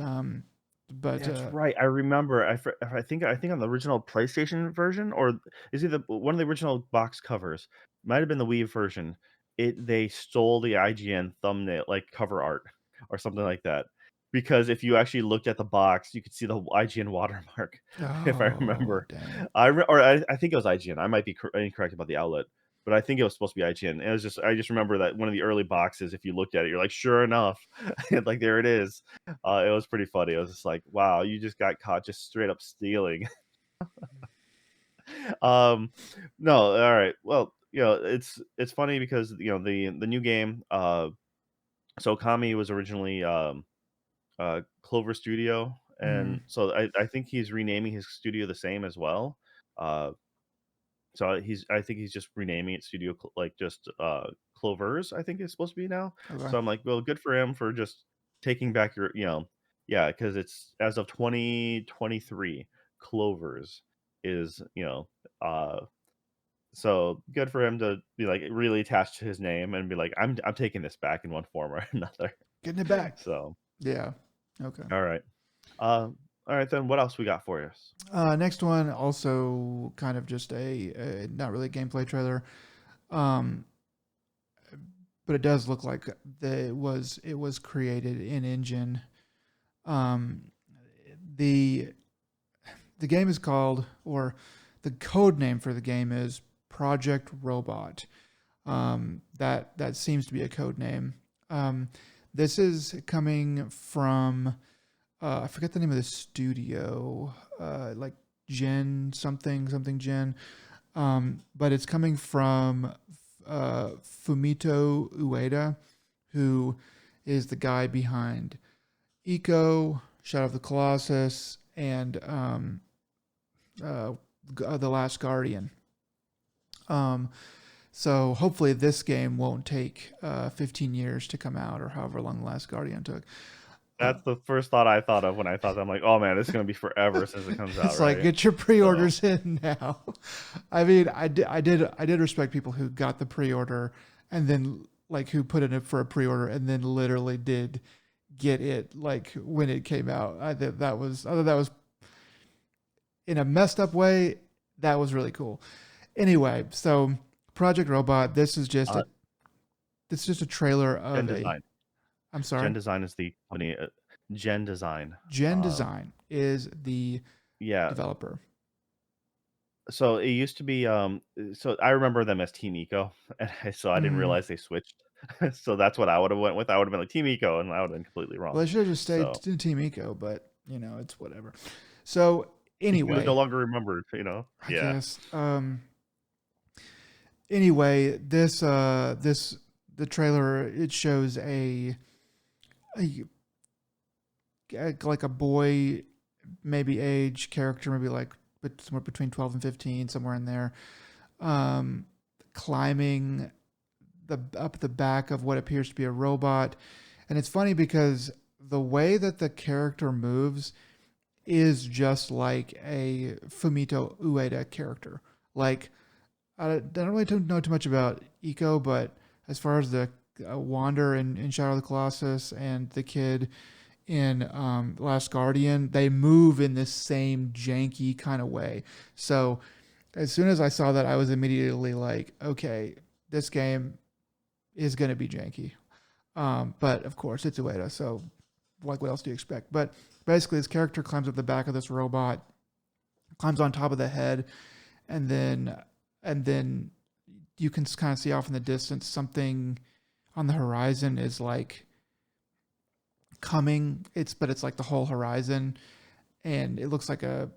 but that's right. I remember. I think on the original PlayStation version, or is it one of the original box covers? Might have been the Wii version. They stole the IGN thumbnail, like cover art, or something like that. Because if you actually looked at the box, you could see the IGN watermark. If I oh remember, dang. I think it was IGN. I might be incorrect about the outlet, but I think it was supposed to be IGN. And I just remember that one of the early boxes. If you looked at it, you're like, sure enough, like there it is. It was pretty funny. I was just like, "Wow, you just got caught just straight up stealing." Um, no, all right. Well, it's funny because the new game. So Kami was originally Clover Studio, Mm, and so I think he's renaming his studio the same as well. Uh, I think he's just renaming it Studio like just Clovers. I think it's supposed to be now. okay. So I'm like, well, good for him for just taking back your yeah, because it's as of 2023, Clovers is so good for him to be like really attached to his name and be like, I'm taking this back in one form or another. Getting it back. So Yeah. Okay. all right, all right then. What else we got for you? Next one, also kind of just a not really a gameplay trailer, um, but it does look like it was created in engine. Um, the the game is called, or the code name for the game is Project Robot. That seems to be a code name. Um, this is coming from I forget the name of the studio, like Gen something something Gen. But it's coming from Fumito Ueda, who is the guy behind Eco, Shadow of the Colossus, and uh, The Last Guardian. Um, so hopefully this game won't take 15 years to come out, or however long The Last Guardian took. Uh, That's the first thought I thought of when I thought that. I'm like, oh man, this is gonna be forever since it comes out, it's like right? get your So pre-orders in now. I mean, I did respect people who got the pre-order and then like who put in it for a pre-order and then literally did get it like when it came out. I thought that was in a messed up way. That was really cool. Anyway, so Project Robot. uh, This is just a trailer Gen of a. Design. I'm sorry. Gen Design is the company. Gen Design. Gen Design is the Yeah. developer. So it used to be. So I remember them as Team Eco, and so I didn't Mm. realize they switched. So that's what I would have went with. I would have been like Team Eco, and I would have been completely Well, wrong. they should have just stayed So in Team Eco, but it's whatever. So it was no anyway, longer remembered. I Yeah. guess. Anyway, this the trailer, it shows a like a boy, maybe age character, maybe like somewhere between 12 and 15, somewhere in there, um, climbing the up the back of what appears to be a robot. And it's funny because the way that the character moves is just like a Fumito Ueda character. Like I don't really know too much about Eco, but as far as the Wander in Shadow of the Colossus and the kid in Last Guardian, they move in this same janky kind of way. So as soon as I saw that, I was immediately like, okay, this game is going to be janky. But of course, it's Ueda, so like, what else do you expect? But basically, this character climbs up the back of this robot, climbs on top of the head, and then you can kind of see off in the distance something on the horizon is like coming. It's like the whole horizon, and it looks like a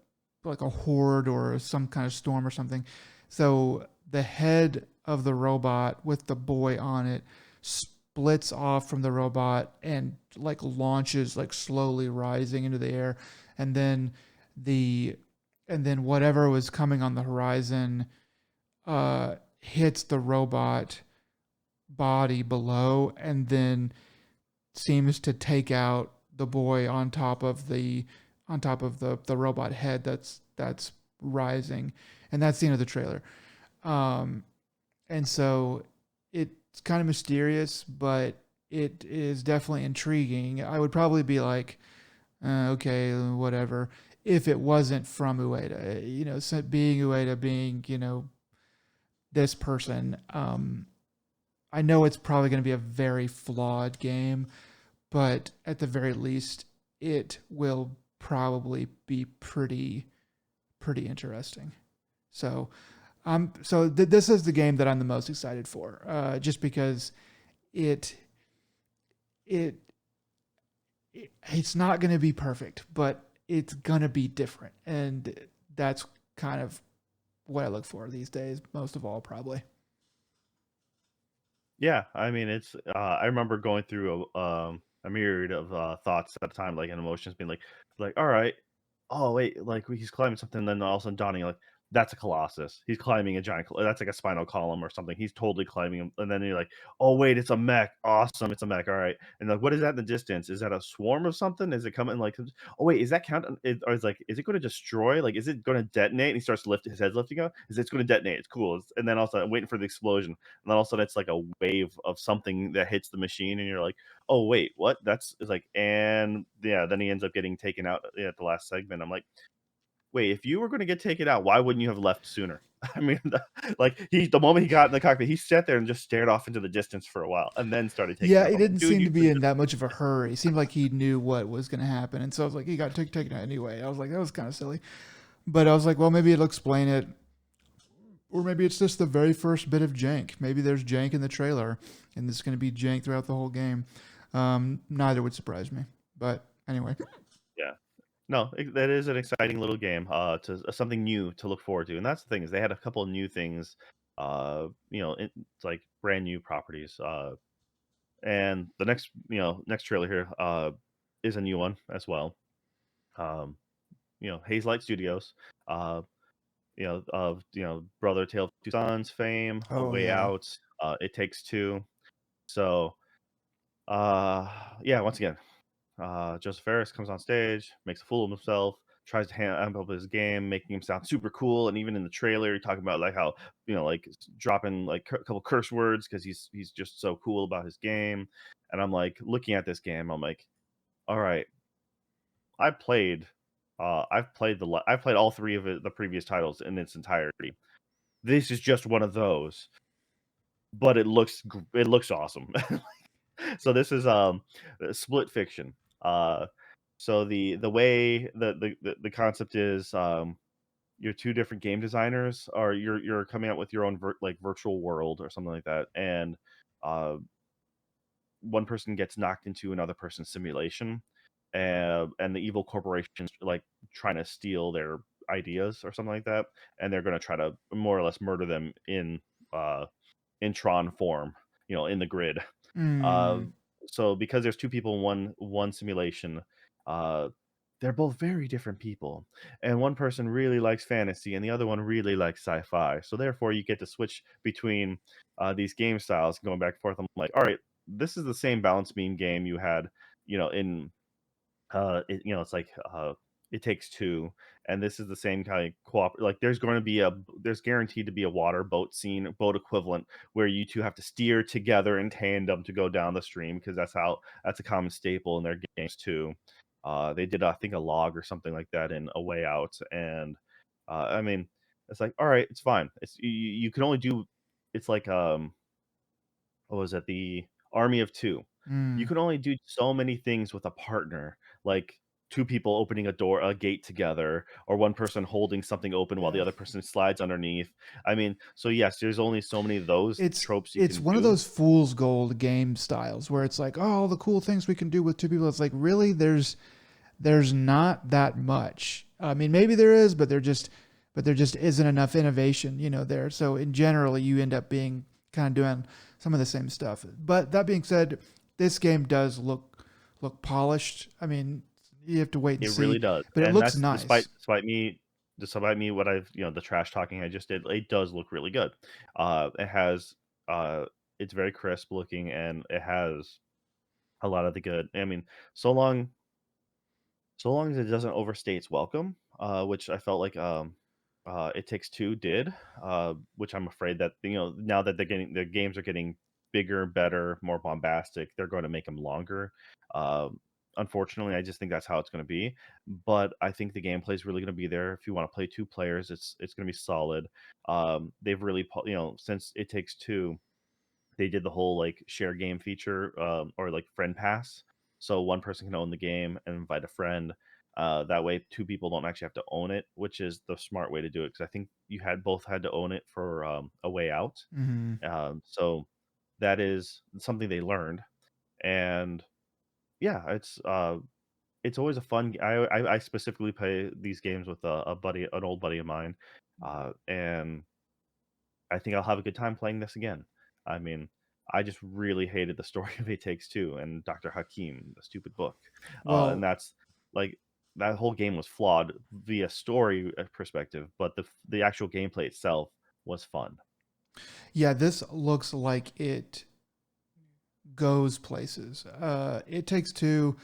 horde or some kind of storm or something. So the head of the robot with the boy on it splits off from the robot and like launches like slowly rising into the air, and then the and then whatever was coming on the horizon hits the robot body below, and then seems to take out the boy on top of the robot head that's rising, and that's the end of the trailer. Um, and so it's kind of mysterious, but it is definitely intriguing. I would probably be like, okay, whatever, if it wasn't from Ueda. You know, so being Ueda, being this person. I know it's probably going to be a very flawed game, but at the very least, it will probably be pretty interesting. So, this is the game that I'm the most excited for, just because it it, it's not going to be perfect, but it's going to be different, and that's kind of what I look for these days, most of all, probably. Yeah, I mean, I remember going through a myriad of, thoughts at a time, like, and emotions being like, "Alright. Oh, wait, like, he's climbing something," then all of a sudden dawning, like, "That's a colossus. He's climbing a giant that's like a spinal column or something. He's totally climbing him," and then you're like, "Oh, wait, it's a mech. Awesome, it's a mech, alright." And, like, "What is that in the distance? Is that a swarm of something? Is it coming, like, oh, wait, is that count or it's like, is it gonna destroy? Like, is it gonna detonate?" And he starts to lift his head's lifting up. Is it's gonna detonate. It's cool. And then also I'm waiting for the explosion. And then all of a sudden it's like a wave of something that hits the machine, and you're like, "Oh wait, what?" That's it's like, and yeah, then he ends up getting taken out at the last segment. I'm like, "Wait, if you were going to get taken out, why wouldn't you have left sooner?" I mean, the moment he got in the cockpit, he sat there and just stared off into the distance for a while, and then started taking Yeah, off. he I'm like, didn't "Dude, seem you to could be in just." that much of a hurry. It seemed like he knew what was going to happen, and so I was like, he got taken out anyway. I was like, that was kind of silly, but I was like, well, maybe it'll explain it, or maybe it's just the very first bit of jank. Maybe there's jank in the trailer, and it's going to be jank throughout the whole game. Neither would surprise me, but anyway. Yeah. No, that is an exciting little game, to something new to look forward to, and that's the thing is they had a couple of new things, it's like brand new properties, and the next trailer here, is a new one as well. Um, Hazelight Studios, uh, of Brother Tale of Two Sons fame, A Oh Way yeah. Out, It Takes Two. So, yeah, once again, Joseph Ferris comes on stage, makes a fool of himself, tries to amp up his game, making him sound super cool. And even in the trailer, you're talking about like how like dropping like a couple curse words because he's just so cool about his game. And I'm like looking at this game, I'm like, all right, I played. I've played all three of the previous titles in its entirety. This is just one of those, but it looks awesome. So this is split fiction. So the way the concept is, you're two different game designers, or you're coming out with your own like virtual world or something like that, and uh, one person gets knocked into another person's simulation, and the evil corporations like trying to steal their ideas or something like that, and they're going to try to more or less murder them uh, in Tron form. in the grid. Uh, Mm. so because there's two people in one simulation, uh, they're both very different people, and one person really likes fantasy, and the other one really likes sci-fi. So therefore, you get to switch between these game styles, going back and forth. I'm like, all right, this is the same balance beam game you had, in it's like, It Takes Two, and this is the same kind of like, there's guaranteed to be a water boat scene, boat equivalent, where you 2 have to steer together in tandem to go down the stream because that's a common staple in their games too. They did, I think, a log or something like that in A Way Out, and, I mean, it's like, alright, it's fine. You can only do it's like, what was it? The Army of Two. You Mm. can only do so many things with a partner, like two people opening a gate together, or one person holding something open while the Yeah. other person slides underneath. I mean, so yes, there's only so many of those It's tropes you it's can one of do. those fool's gold game styles where it's like, oh, all the cool things we can do with two people. It's like, really, there's not that much. I mean, maybe there is, but there just isn't enough innovation, there. So in general, you end up being kind of doing some of the same stuff. But that being said, this game does look polished. I mean, you have to wait and It really see, does, but it and looks that's nice. despite me, what I've the trash talking I just did, it does look really good. It has, it's very crisp looking, and it has a lot of the good I mean, so long So long as it doesn't overstay its welcome, which I felt like, It Takes Two did, which I'm afraid that, now that the games are getting bigger, better, more bombastic, they're going to make them longer. Unfortunately, I just think that's how it's going to be. But I think the gameplay is really going to be there. If you want to play two players, it's going to be solid. They've really, since It Takes Two, they did the whole, like, share game feature, or, like, friend pass. So one person can own the game and invite a friend. That way 2 people don't actually have to own it, which is the smart way to do it. Because I think both had to own it for, A Way Out. Hmm. So that is something they learned, and yeah, it's always a fun I specifically play these games with an old buddy of mine, and I think I'll have a good time playing this again. I mean, I just really hated the story of It Takes Two and Dr. Hakim, the stupid book. And Well, that's like that whole game was flawed via story perspective, but the actual gameplay itself was fun. yeah, this looks like it goes places. It Takes Two.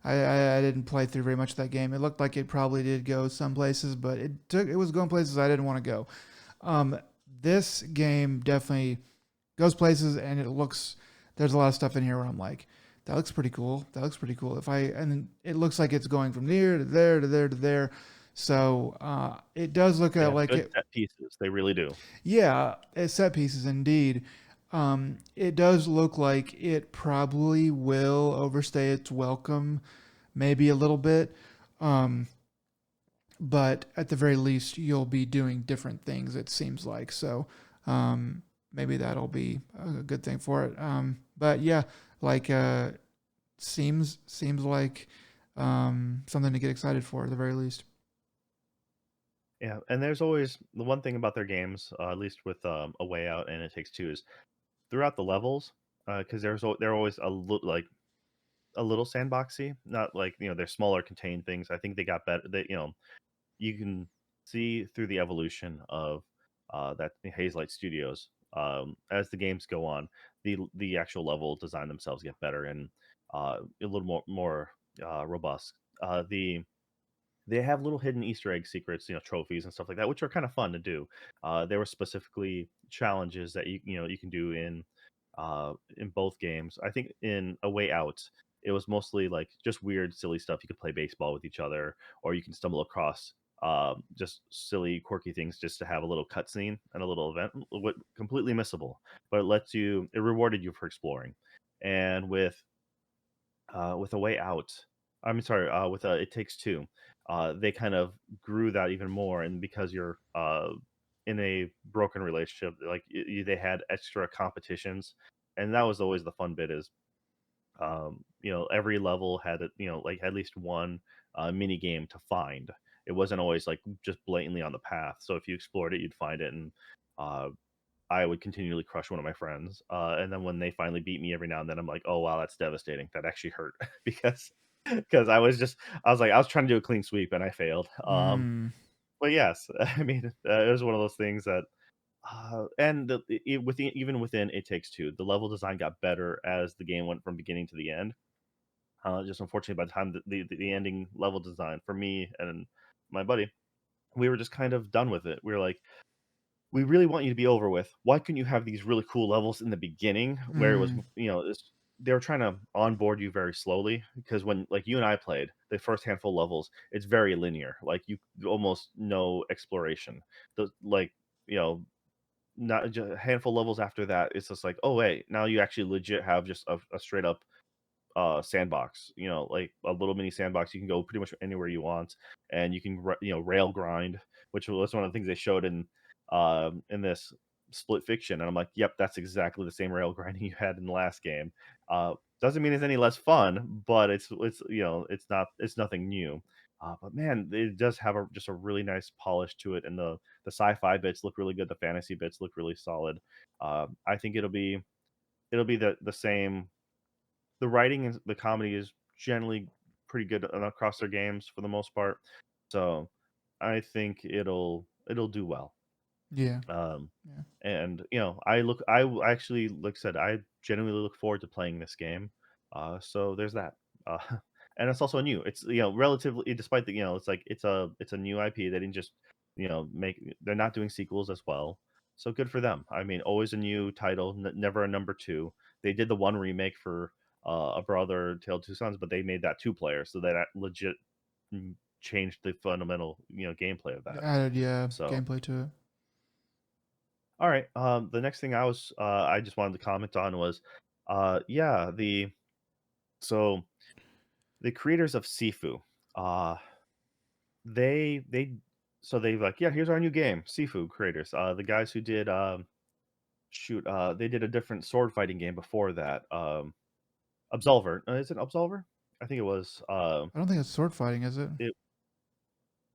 I didn't play through very much of that game. It looked like it probably did go some places, but it was going places I didn't want to go. Um, this game definitely goes places, and it looks. There's a lot of stuff in here where I'm like, that looks pretty cool. That looks pretty cool. And it looks like it's going from there to there to there to there. So it does look They at have like good it. set pieces. They really do. Yeah, it's set pieces indeed. It does look like it probably will overstay its welcome, maybe a little bit. Um, but at the very least, you'll be doing different things, it seems like. So maybe that'll be a good thing for it. But yeah, like seems like something to get excited for at the very least. Yeah, and there's always the one thing about their games, at least with A Way Out and It Takes Two, is throughout the levels, because they're always a little sandboxy, not like, they're smaller contained things. I think they got better. You can see through the evolution of that Hazelight Studios, as the games go on, the actual level design themselves get better and a little more robust. They have little hidden Easter egg secrets, trophies and stuff like that, which are kind of fun to do. There were specifically challenges that you can do in both games. I think in A Way Out, it was mostly like just weird, silly stuff. You could play baseball with each other, or you can stumble across just silly, quirky things just to have a little cutscene and a little event, completely missable. But it rewarded you for exploring. And with A Way Out, I'm sorry, with It Takes Two, they kind of grew that even more, and because you're in a broken relationship, like they had extra competitions, and that was always the fun bit. Is every level had like at least one mini game to find. It wasn't always like just blatantly on the path. So if you explored it, you'd find it, and I would continually crush one of my friends. And then when they finally beat me every now and then, I'm like, oh wow, that's devastating. That actually hurt because I was trying to do a clean sweep and I failed. Mm, But yes, I mean, it was one of those things that and even within It Takes Two, the level design got better as the game went from beginning to the end. Just unfortunately, by the time the ending level design for me and my buddy, we were just kind of done with it. We were like, we really want you to be over with. Why couldn't you have these really cool levels in the beginning where it was, mm, they were trying to onboard you very slowly because when like you and I played the first handful of levels, it's very linear. Like you almost no exploration. The like you know not just a handful of levels after that, it's just like, oh wait, now you actually legit have just a straight up sandbox, like a little mini sandbox. You can go pretty much anywhere you want, and you can rail grind, which was one of the things they showed in this split fiction. And I'm like, yep, that's exactly the same rail grinding you had in the last game. Doesn't mean it's any less fun, but it's nothing new. But man, it does have just a really nice polish to it, and the sci-fi bits look really good. The fantasy bits look really solid. I think it'll be the same. The writing and the comedy is generally pretty good across their games for the most part. So I think it'll do well. yeah, Um, yeah, and actually, like I said, I genuinely look forward to playing this game. So there's that. Uh, and it's also new. It's relatively, despite the it's like it's a new IP. They didn't just make. They're not doing sequels as well. So good for them. I mean, always a new title, never a number two. They did the one remake for a brother, Tale of Two Sons, but they made that two player, so that legit changed the fundamental gameplay of that. added yeah So gameplay to it. all right. The next thing I just wanted to comment on was, yeah, so the creators of Sifu, uh, they so they like, yeah, here's our new game, Sifu creators. The guys who did they did a different sword fighting game before that. Absolver, is it Absolver? I think it was. I don't think it's sword fighting, is it? It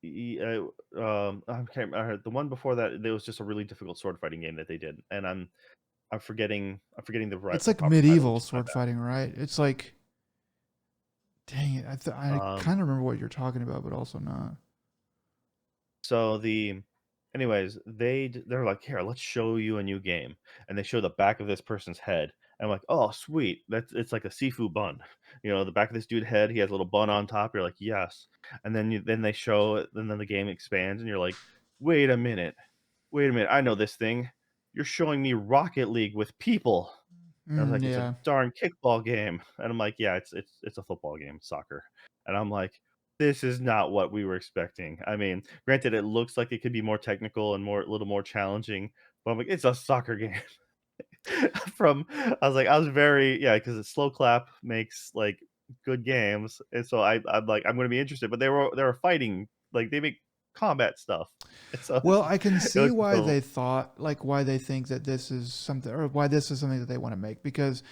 I can't remember. The one before that, there was just a really difficult sword fighting game that they did, and I'm forgetting It's the like proper title, medieval which is my sword fighting, right? It's like, dang it, I bad. kind of remember what you're talking about, but also not. So anyways, they're like, here, let's show you a new game, and they show the back of this person's head. And I'm like, oh, sweet, it's like a Sifu bun, the back of this dude's head. He has a little bun on top. You're like, yes, and then they show it, and then the game expands, and you're like, wait a minute, I know this thing. You're showing me Rocket League with people. And I was Mm, like, "It's a yeah. darn kickball game." And I'm like, "Yeah, it's a football game, soccer." And I'm like, "This is not what we were expecting." I mean, granted, it looks like it could be more technical and a little more challenging, but I'm like, "It's a soccer game." I was very yeah, because slow clap makes like good games, and so I'm like, I'm gonna be interested. But they were fighting, like they make combat stuff, and so Well, I can it see was just why a they thought, like, why they think that this is something, or why this is something that they want to make, because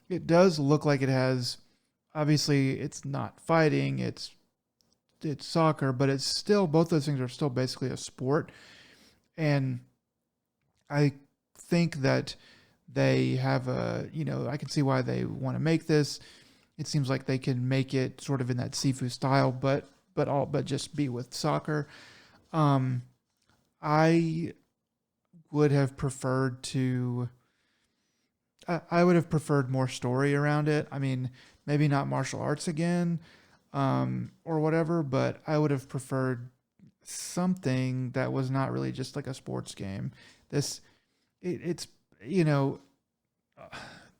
it does look like it has. Obviously, it's not fighting; it's soccer, but it's still both those things are still basically a sport, and I think that they have a, I can see why they want to make this. It seems like they can make it sort of in that Sifu style, but just be with soccer. Um, I would have preferred to. I would have preferred more story around it. I mean, maybe not martial arts again, or whatever, but I would have preferred something that was not really just like a sports game. This, it's you know,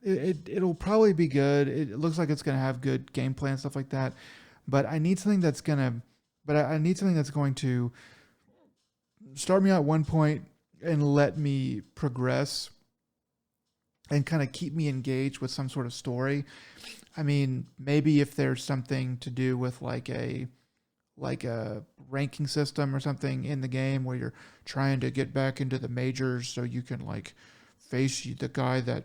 it'll probably be good. It looks like it's gonna have good gameplay and stuff like that. But I need something that's gonna, but I need something that's going to start me at one point and let me progress and kind of keep me engaged with some sort of story. I mean, maybe if there's something to do with like a ranking system or something in the game where you're trying to get back into the majors so you can like face the guy that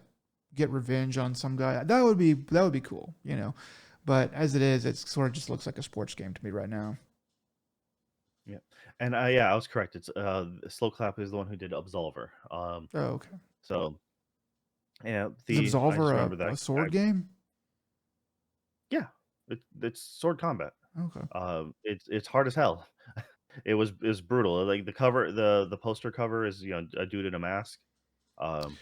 get revenge on some guy. That would be cool. But as it is, it sort of just looks like a sports game to me right now. Yeah, and yeah, I was correct. It's Slow Clap is the one who did Absolver. Oh, okay. So yeah, Is the I Absolver just remember a that I sword game? yeah, it's sword combat. Okay. It's hard as hell. It was brutal. Like the poster cover is a dude in a mask. Um,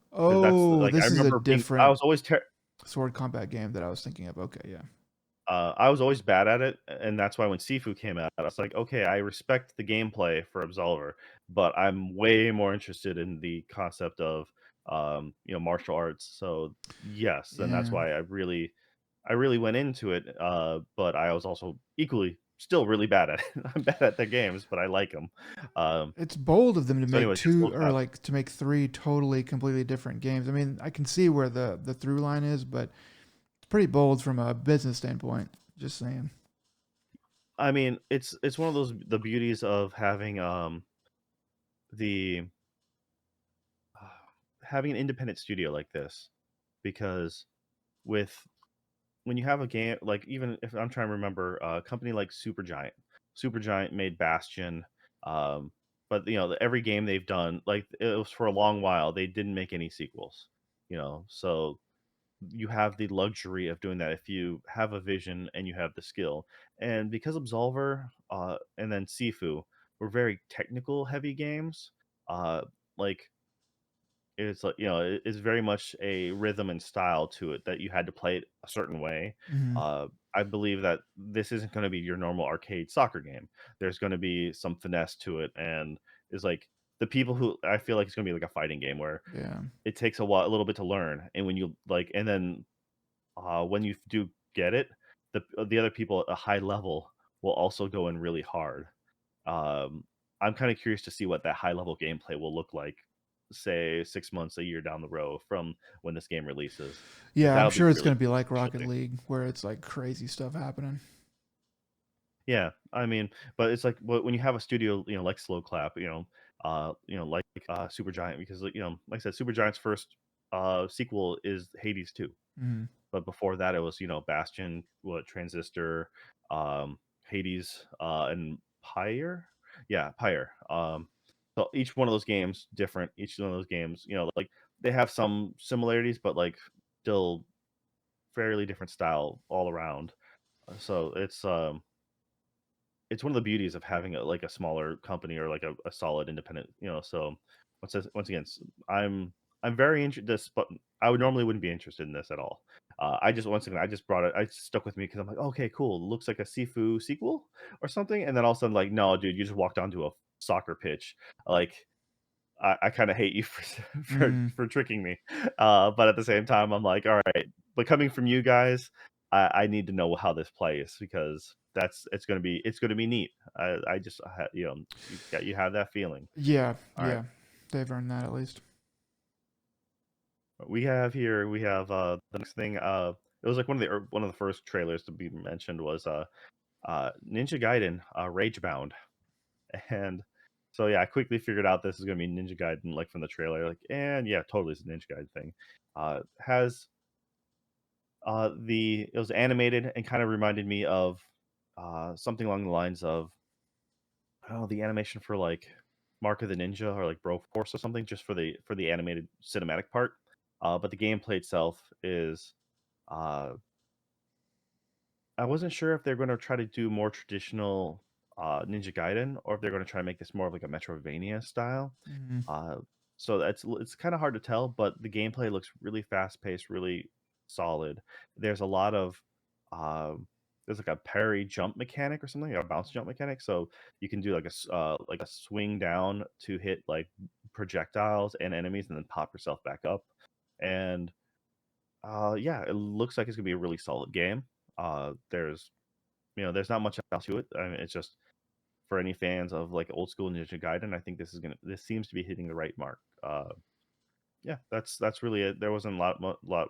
because that's Oh, like I this is a remember being I different was always sword combat game that I was thinking of. Okay, yeah. I was always bad at it, and that's why when Sifu came out, I was like, "Okay, I respect the gameplay for Absolver, but I'm way more interested in the concept of, martial arts." So, yes, and that's Yeah. why I really went into it, but I was also equally still really bad at it. I'm bad at the games, but I like 'em. Um, It's bold of them to so make anyways, just two look or up. like to make three totally completely different games. I mean, I can see where the through line is, but it's pretty bold from a business standpoint. Just saying. I mean, it's one of those the beauties of the uh, having an independent studio like this, because with when you have a game like even if I'm trying to remember a company like Supergiant made Bastion, but every game they've done like it was for a long while they didn't make any sequels, so you have the luxury of doing that if you have a vision and you have the skill. And because Absolver and then Sifu were very technical heavy games, uh, like it's like it's very much a rhythm and style to it that you had to play it a certain way. Hmm. I believe that this isn't going to be your normal arcade soccer game. There's going to be some finesse to it, and is like the people who I feel like it's going to be like a fighting game where Yeah. it takes a little bit to learn, and when you like, and then when you do get it, the other people at a high level will also go in really hard. Um, I'm kind of curious to see what that high level gameplay will look like, say 6 months, a year down the road from when this game releases, because Yeah, I'm that'll be sure it's really going to be cool like to Rocket see. League, where it's like crazy stuff happening. Yeah, I mean, but it's like when you have a studio, like Slow Clap, like Supergiant, because like I said, Supergiant's first sequel is Hades 2. Hmm. But before that, it was, Bastion, Transistor, Hades, and Pyre? Yeah, Pyre. So each one of those games different. Each one of those games, like they have some similarities, but like still fairly different style all around. So it's one of the beauties of having a smaller company or like a solid independent, so once again, I'm very interested this, but I would normally wouldn't be interested in this at all. I just once again I just brought it, I stuck with me because I'm like, okay, cool, it looks like a Sifu sequel or something, and then all of a sudden like, no, dude, you just walked onto a soccer pitch. Like I kind of hate you for Hmm. for tricking me. But at the same time, I'm like, all right. But coming from you guys, I need to know how this plays because it's gonna be neat. I just you have that feeling. Yeah, All right, yeah, they've earned that at least. we have the next thing. It was like one of the first trailers to be mentioned was Ninja Gaiden Ragebound. And so yeah, I quickly figured out this is gonna be Ninja Gaiden, like from the trailer, like, and yeah, totally it's a Ninja Gaiden thing. Has the it was animated and kind of reminded me of something along the lines of the animation for like Mark of the Ninja or like Broforce or something, just for the animated cinematic part. But the gameplay itself is uh I wasn't sure if they're gonna try to do more traditional, Ninja Gaiden or if they're gonna try to make this more of like a Metroidvania style. Hmm. Uh, so it's kinda hard to tell, but the gameplay looks really fast-paced, really solid. There's a lot of, there's like a parry jump mechanic or something, a bounce jump mechanic, so you can do like a swing down to hit, like, projectiles and enemies and then pop yourself back up, and yeah, it looks like it's gonna be a really solid game. There's not much else to it. I mean, it's just for any fans of like old school Ninja Gaiden. I think this seems to be hitting the right mark. Yeah, that's really it. There wasn't a lot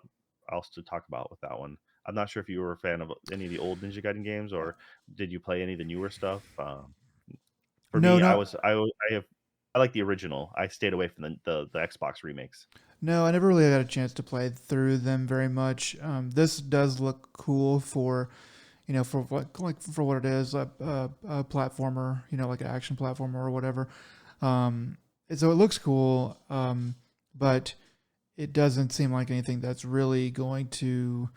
else to talk about with that one. I'm not sure if you were a fan of any of the old Ninja Gaiden games or did you play any of the newer stuff. For No, me, not I like the original. I stayed away from the Xbox remakes. no. I never really got a chance to play through them very much. This does look cool for for what for what it is, a platformer, like an action platformer or whatever. Um, so it looks cool, but it doesn't seem like anything that's really going to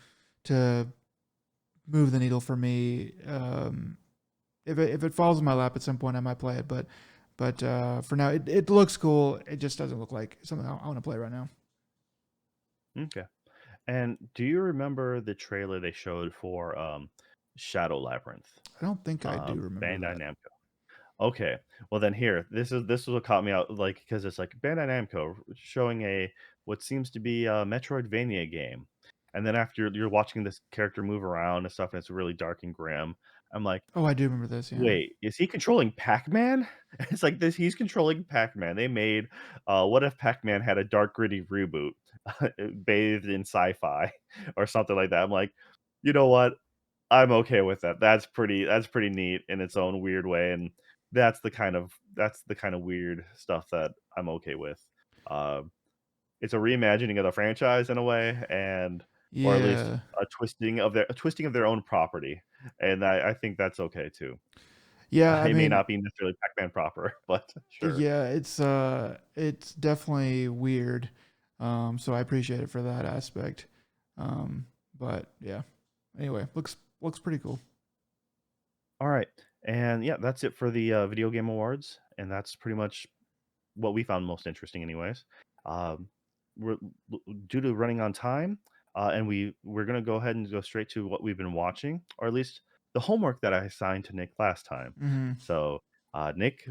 move the needle for me. If it falls in my lap at some point, I might play it, but for now, it looks cool. It just doesn't look like something I want to play right now. Okay. And do you remember the trailer they showed for Shadow Labyrinth? I don't think I do remember Bandai that. Namco. Okay. Well then here, this is what caught me out, like, because it's like Bandai Namco showing a what seems to be a Metroidvania game. And then after you're watching this character move around and stuff, and it's really dark and grim. I'm like, Oh, I do remember this. Yeah. wait, is he controlling Pac-Man? It's like this, he's controlling Pac-Man. They made what if Pac-Man had a dark, gritty reboot bathed in sci-fi or something like that. I'm like, you know what? I'm okay with that. That's pretty neat in its own weird way, and that's the kind of weird stuff that I'm okay with. Um, it's a reimagining of the franchise in a way, and or at least Yeah. a twisting of their own property, and I think that's okay too. Yeah. I It may mean, not be necessarily Pac-Man proper, but sure. yeah. It's definitely weird. So I appreciate it for that aspect. Um, but yeah. Anyway, looks pretty cool. All right, and yeah, that's it for the video game awards, and that's pretty much what we found most interesting anyways. Um, we're due to running on time, and we're gonna go ahead and go straight to what we've been watching, or at least the homework that I assigned to Nick last time. Hmm. So Nick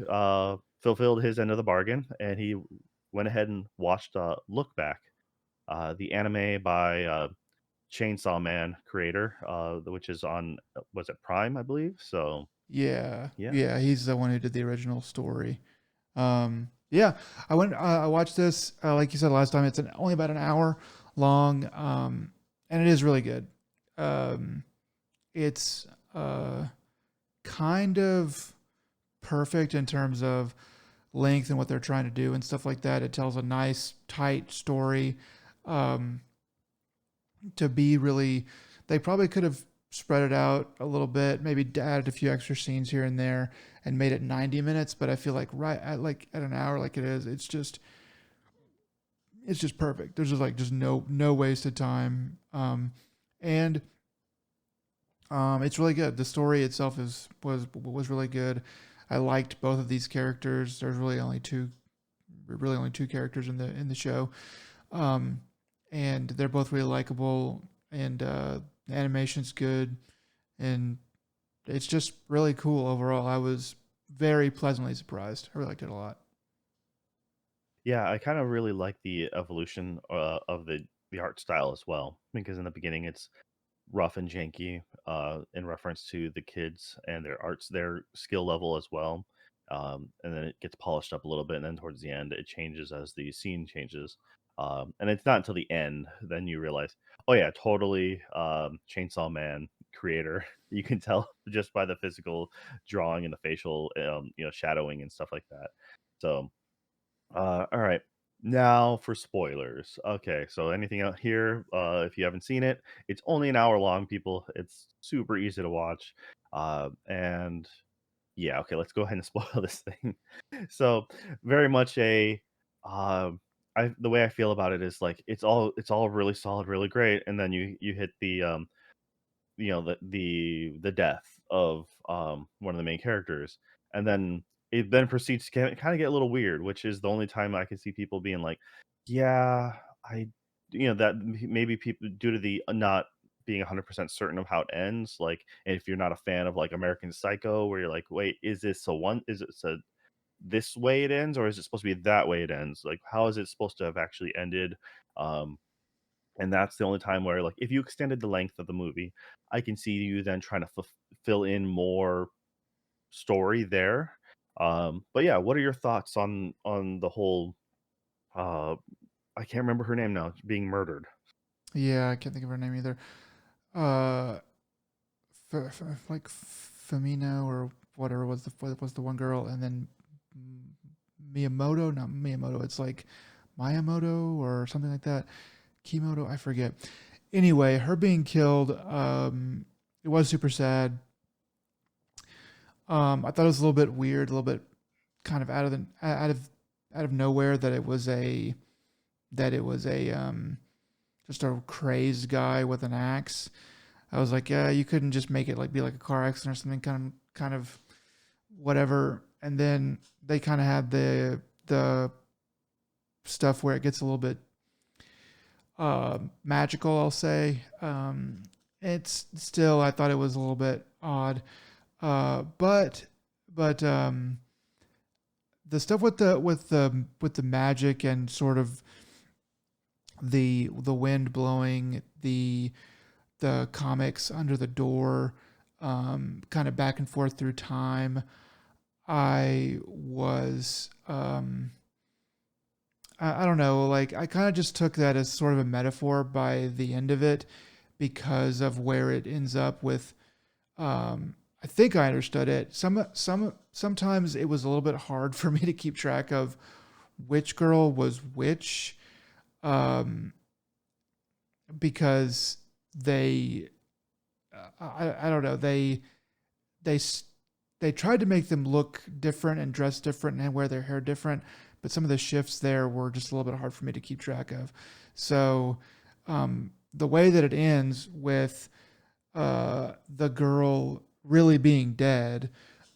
fulfilled his end of the bargain, and he went ahead and watched Look Back, the anime by Chainsaw Man creator, which is on was it Prime, I believe. So Yeah. yeah. Yeah. He's the one who did the original story. Yeah, I watched this, like you said last time, only about an hour long. And it is really good. Um, it's, kind of perfect in terms of length and what they're trying to do and stuff like that. It tells a nice, tight story. Um, to be really, they probably could have spread it out a little bit, maybe added a few extra scenes here and there and made it 90 minutes. But I feel like at an hour like it is, it's just perfect. There's just no wasted time. And it's really good. The story itself was really good. I liked both of these characters. There's really only two characters in the show. Um, and they're both really likable, and the animation's good, and it's just really cool overall. I was very pleasantly surprised. I really liked it a lot. Yeah, I kind of really like the evolution of the art style as well, because in the beginning it's rough and janky, in reference to the kids and their skill level as well. And then it gets polished up a little bit, and then towards the end, it changes as the scene changes. And it's not until the end then you realize, oh yeah, totally, Chainsaw Man creator. You can tell just by the physical drawing and the facial, shadowing and stuff like that. So, all right. Now for spoilers. Okay, so anything out here, if you haven't seen it, it's only an hour long, people. It's super easy to watch. And yeah, okay, let's go ahead and spoil this thing. So, very much um, the way I feel about it is like it's all really solid, really great, and then you hit the death of one of the main characters, and then it then proceeds to kind of get a little weird, which is the only time I can see people being like, yeah, I that maybe people, due to the not being 100% certain of how it ends, like, and if you're not a fan of like American Psycho, where you're like, wait, is it a this way it ends, or is it supposed to be that way it ends, like how is it supposed to have actually ended? um and that's the only time where, like, if you extended the length of the movie, I can see you then trying to fill in more story there. But yeah, what are your thoughts on the whole? Uh, I can't remember her name now. Being murdered. Yeah, I can't think of her name either. Uh, like Femino or whatever was the one girl, and then Miyamoto, not Miyamoto. It's like Miyamoto or something like that. Kimoto, I forget. Anyway, her being killed. It was super sad. I thought it was a little bit weird, a little bit kind of out of nowhere that it was a just a crazed guy with an axe. I was like, yeah, you couldn't just make it like be like a car accident or something, kind of whatever. And then they kind of had the stuff where it gets a little bit magical, I'll say. It's still, I thought it was a little bit odd, but the stuff with the magic and sort of the wind blowing, the comics under the door, kind of back and forth through time. I was I don't know, like I kind of just took that as sort of a metaphor by the end of it because of where it ends up with. I think I understood it. Sometimes it was a little bit hard for me to keep track of which girl was which, um, because they I don't know, they they tried to make them look different and dress different and wear their hair different, but some of the shifts there were just a little bit hard for me to keep track of. So the way that it ends with the girl really being dead,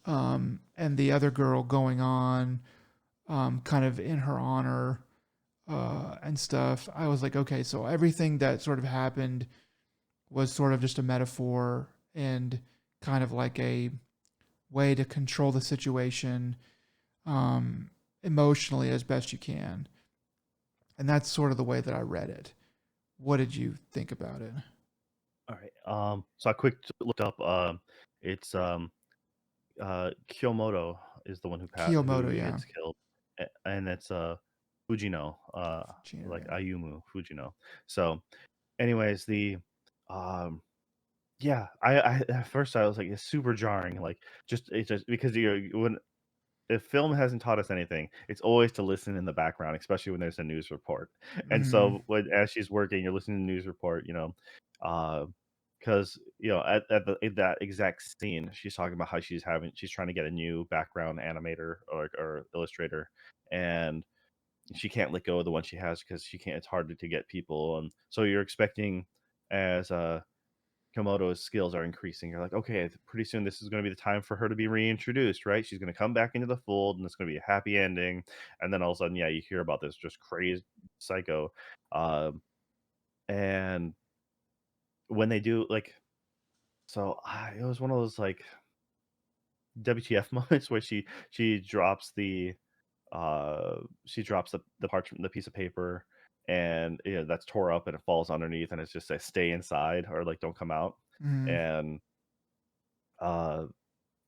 and the other girl going on, kind of in her honor, and stuff. I was like, okay, so everything that sort of happened was sort of just a metaphor and kind of like a way to control the situation, um, emotionally as best you can. And that's sort of the way that I read it. What did you think about it? All right. So I quick looked up. It's Kyomoto is the one Kiyomoto, who yeah. gets killed, and it's Fujino, Gino, like yeah. Ayumu Fujino. So, anyways, the um yeah, I at first I was like it's super jarring, like it's just because when if film hasn't taught us anything, it's always to listen in the background, especially when there's a news report. And Mm-hmm. so when as she's working, you're listening to the news report, because at in that exact scene, she's talking about how she's trying to get a new background animator or illustrator, and she can't let go of the one she has because she can't. It's harder to get people, and so you're expecting as Komodo's skills are increasing. You're like, okay, pretty soon this is going to be the time for her to be reintroduced, right? She's going to come back into the fold, and it's going to be a happy ending. And then all of a sudden, yeah, you hear about this just crazy psycho, and when they do like, it was one of those like WTF moments where she drops the parchment, the piece of paper, and that's tore up and it falls underneath, and it's just says stay inside or like don't come out, Mm-hmm. and uh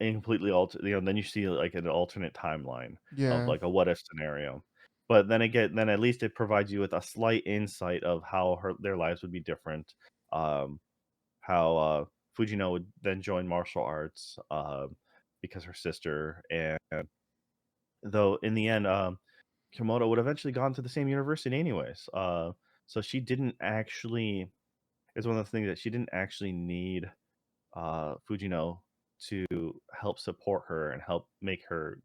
and completely alter then you see, like, an alternate timeline of, Yeah. like, a what if scenario. But then at least it provides you with a slight insight of how their lives would be different, how, Fujino would then join martial arts, because her sister and though in the end, Komodo would eventually gone to the same university anyways, so she didn't actually it's one of the things that she didn't actually need Fujino to help support her and help make her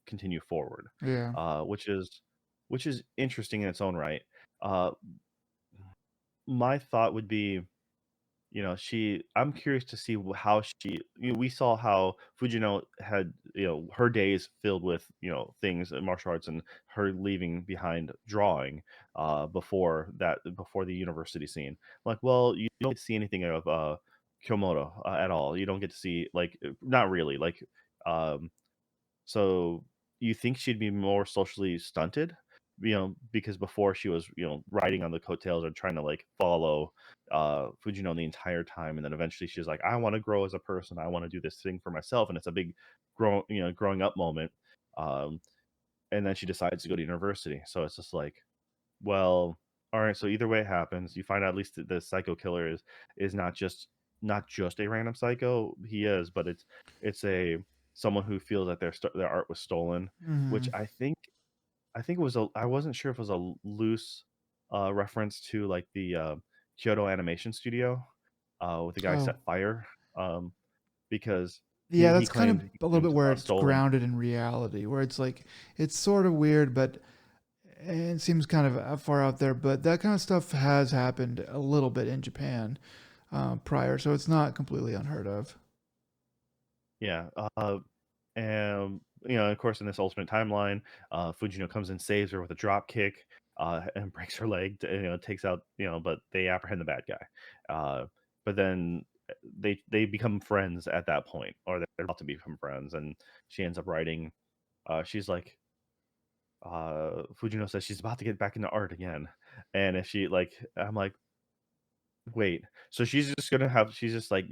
continue forward, Yeah. uh, which is which is interesting in its own right. Uh, my thought would be, I'm curious to see how we saw how Fujino had her days filled with things in martial arts and her leaving behind drawing before the university scene. Like, well, you don't get to see anything of Kyomoto at all. You don't get to see like not really like um so you think she'd be more socially stunted, because before she was, riding on the coattails or trying to like follow Fujino the entire time, and then eventually she's like, I want to grow as a person, I want to do this thing for myself, and it's a big growing up moment. Um, and then she decides to go to university. So it's just like, well, all right. So either way it happens, you find out at least the psycho killer is not just a random psycho. He is, but it's a someone who feels that their art was stolen, which Mm-hmm. I think it was I wasn't sure if it was a loose reference to like the Kyoto Animation Studio with the guy Oh, set fire. um, because Yeah, he that's kind of claimed he a little claimed bit where it's stolen. grounded in reality, where it's like it's sort of weird, but it seems kind of far out there. But that kind of stuff has happened a little bit in Japan prior, so it's not completely unheard of. Yeah, and of course, in this alternate timeline, Fujino comes and saves her with a drop kick, and breaks her leg. Takes out, but they apprehend the bad guy. But then they become friends at that point, or they're about to become friends, and she ends up writing. She's like, Fujino says she's about to get back into art again, and if she like, I'm like, wait, so she's just like,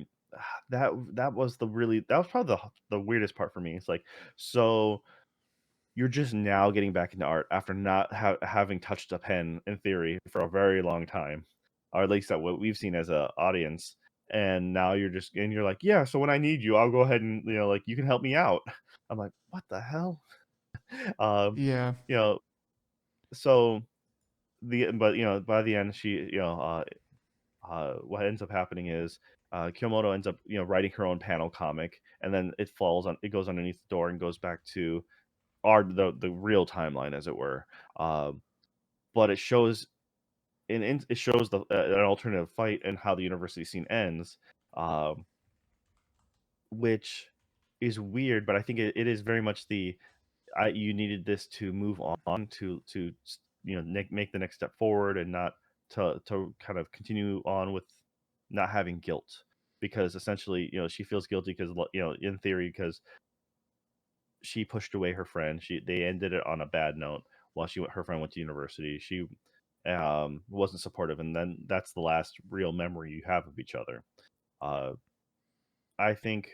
that was probably the weirdest part for me. It's like, so you're just now getting back into art after not having touched a pen in theory for a very long time, or at least that what we've seen as a audience. And now you're like, yeah. So when I need you, I'll go ahead and like you can help me out. I'm like, what the hell? Um, Yeah, you know, so but by the end, what ends up happening is Kyomoto ends up writing her own panel comic, and then it goes underneath the door and goes back to the real timeline, as it were. Um, but it shows an alternative fight and how the university scene ends, um, which is weird. But I think it is very much you needed this to move on make the next step forward, and not to kind of continue on with not having guilt, because essentially she feels guilty because in theory, because she pushed away her friend. They ended it on a bad note while her friend went to university. She wasn't supportive, and then that's the last real memory you have of each other. Uh, I think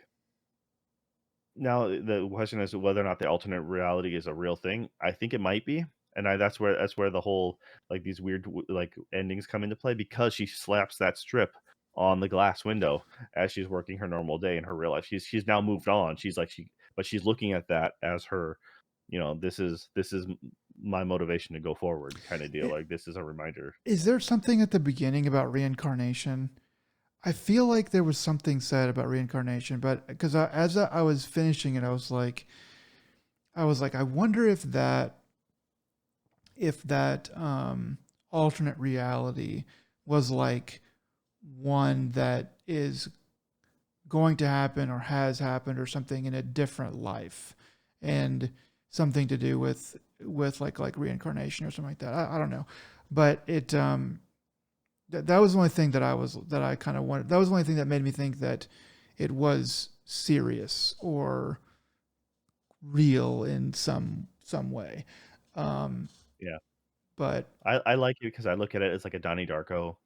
now the question is whether or not the alternate reality is a real thing. I think it might be, and that's where the whole like these weird like endings come into play, because she slaps that strip on the glass window as she's working her normal day in her real life. She's now moved on. But she's looking at that as her, this is my motivation to go forward, kind of deal. it, Like, this is a reminder. is there something at the beginning about reincarnation? I feel like there was something said about reincarnation, but because as I was finishing it, I was like, I wonder if that alternate reality was like one that is going to happen or has happened or something in a different life, and something to do with like reincarnation or something like that. I don't know, but that was the only thing that I kind of wanted. That was the only thing that made me think that it was serious or real in some way. Um, Yeah, but I like it because I look at it as like a Donnie Darko,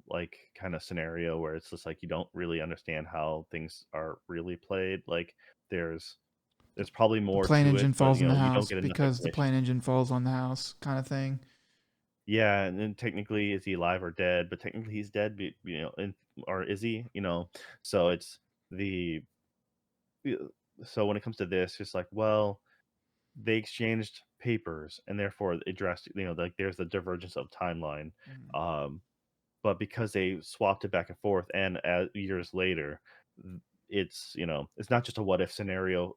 like kind of scenario where it's just like you don't really understand how things are really played. Like, there's there's probably the more plane to it, engine but falls in the you don't house get enough because the information. plane engine falls on the house, kind of thing. Yeah, and then technically, is he alive or dead? But technically, he's dead. Or is he? So it's the uh, so when it comes to this, it's like, well, they exchanged papers, and therefore it addressed, like there's the divergence of timeline. Mhm. Um, but because they swapped it back and forth, and years later, it's not just a what if scenario.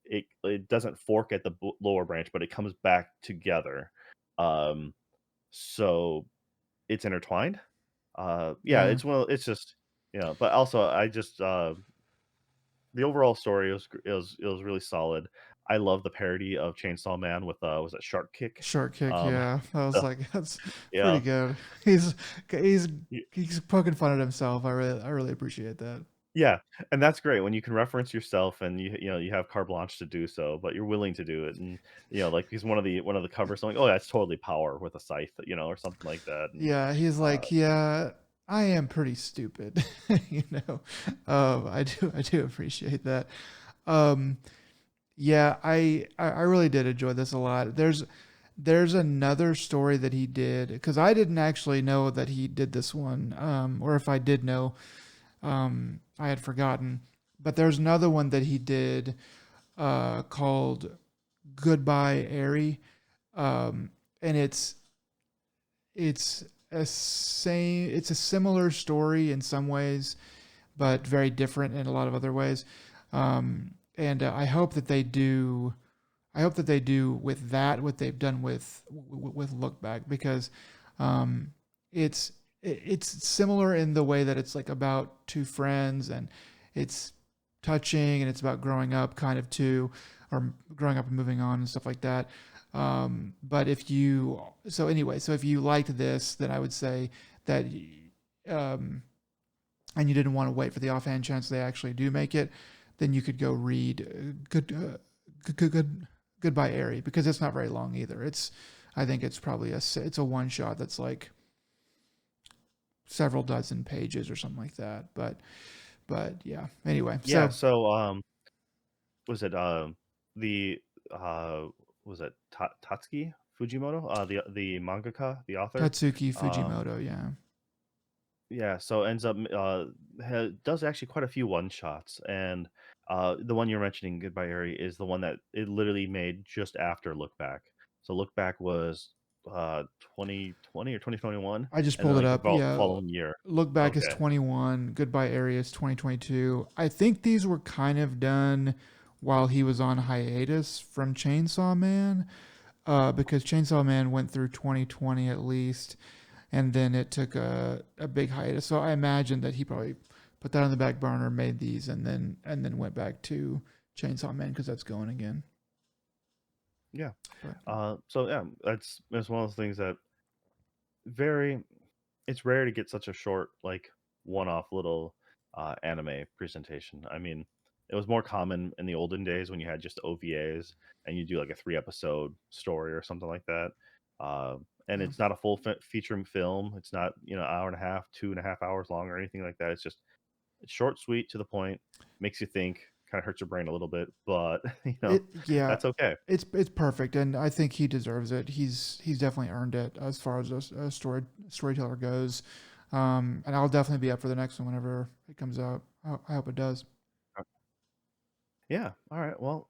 It doesn't fork at the lower branch, but it comes back together. Um, so it's intertwined. Yeah, Yeah, it's just, but also I just the overall story was really solid. I love the parody of Chainsaw Man with was it Shark Kick? short kick. Um, Yeah, I was so, like, that's pretty yeah, good. He's he's y- he's poking fun at himself. I really appreciate that. yeah, and that's great when you can reference yourself, and you have carte blanche to do so, but you're willing to do it. And like he's one of the covers, like, oh, that's totally Power with a scythe, or something like that. And Yeah, he's uh, like, yeah, I am pretty stupid, you know. I do appreciate that. Um, yeah, I really did enjoy this a lot. There's another story that he did because I didn't actually know that he did this one, or if I did know, I had forgotten. But there's another one that he did called Goodbye Airy, um, and it's a similar story in some ways, but very different in a lot of other ways. And I hope that they do. I hope that they do with that what they've done with Look Back, because um, it's it's similar in the way that it's like about two friends, and it's touching, and it's about growing up kind of too, or growing up and moving on and stuff like that. But if you so anyway, so if you liked this, then I would say that um, and you didn't want to wait for the offhand chance they actually do make it, then you could go read Goodbye Airy, because it's not very long either. I think it's probably it's a one shot that's like several dozen pages or something like that. But yeah. Anyway, Yeah, so so was it the uh was it Tatsuki Fujimoto, the mangaka, the author? Tatsuki Uh Fujimoto, yeah. yeah, so ends up does actually quite a few one shots, and the one you're mentioning, Goodbye Eri, is the one that it literally made just after Look Back. So Look Back was 2020 or 2021, I just and then pulled it like the up. Yeah. following year. Look Back is Okay. 21. Goodbye Area is 2022. I think these were kind of done while he was on hiatus from Chainsaw Man, because Chainsaw Man went through 2020 at least, and then it took a big hiatus. So I imagine that he probably put that on the back burner, made these, and then went back to Chainsaw Man because that's going again. Yeah. But So yeah, that's one of those things that very it's rare to get such a short, like, one-off little, anime presentation. I mean, it was more common in the olden days when you had just OVAs and you do, like, a 3-episode story or something like that. And yeah, it's not a full feature film. It's not, hour and a half, 2.5 hours long or anything like that. It's short, sweet, to the point, makes you think, kinda hurts your brain a little bit, but, yeah, that's okay. it's perfect, and I think he deserves it. He's definitely earned it as far as a storyteller goes. And I'll definitely be up for the next one whenever it comes out. I hope it does. Yeah. All right. Well,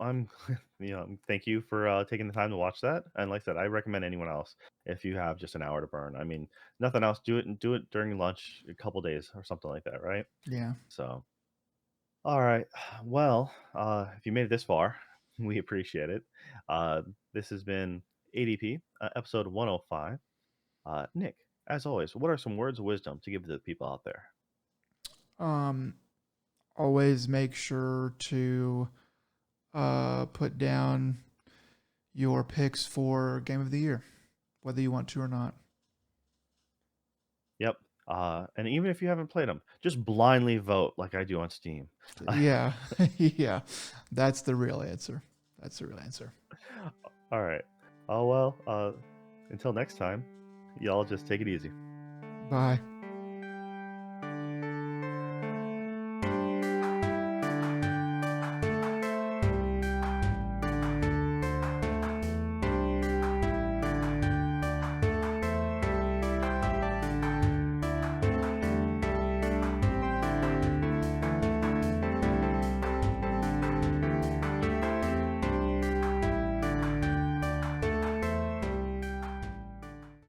thank you for taking the time to watch that. And like I said, I recommend anyone else if you have just an hour to burn. I mean, nothing else. Do it during lunch, a couple days or something like that, right? Yeah. So, all right. Well, if you made it this far, we appreciate it. Uh, this has been ADP, episode 105. Nick, as always, what are some words of wisdom to give to the people out there? Um, Always make sure to put down your picks for game of the year, whether you want to or not. Yep. And even if you haven't played them, just blindly vote like I do on Steam. Yeah, yeah, that's the real answer. That's the real answer. All right. Oh well. Until next time, y'all just take it easy. Bye.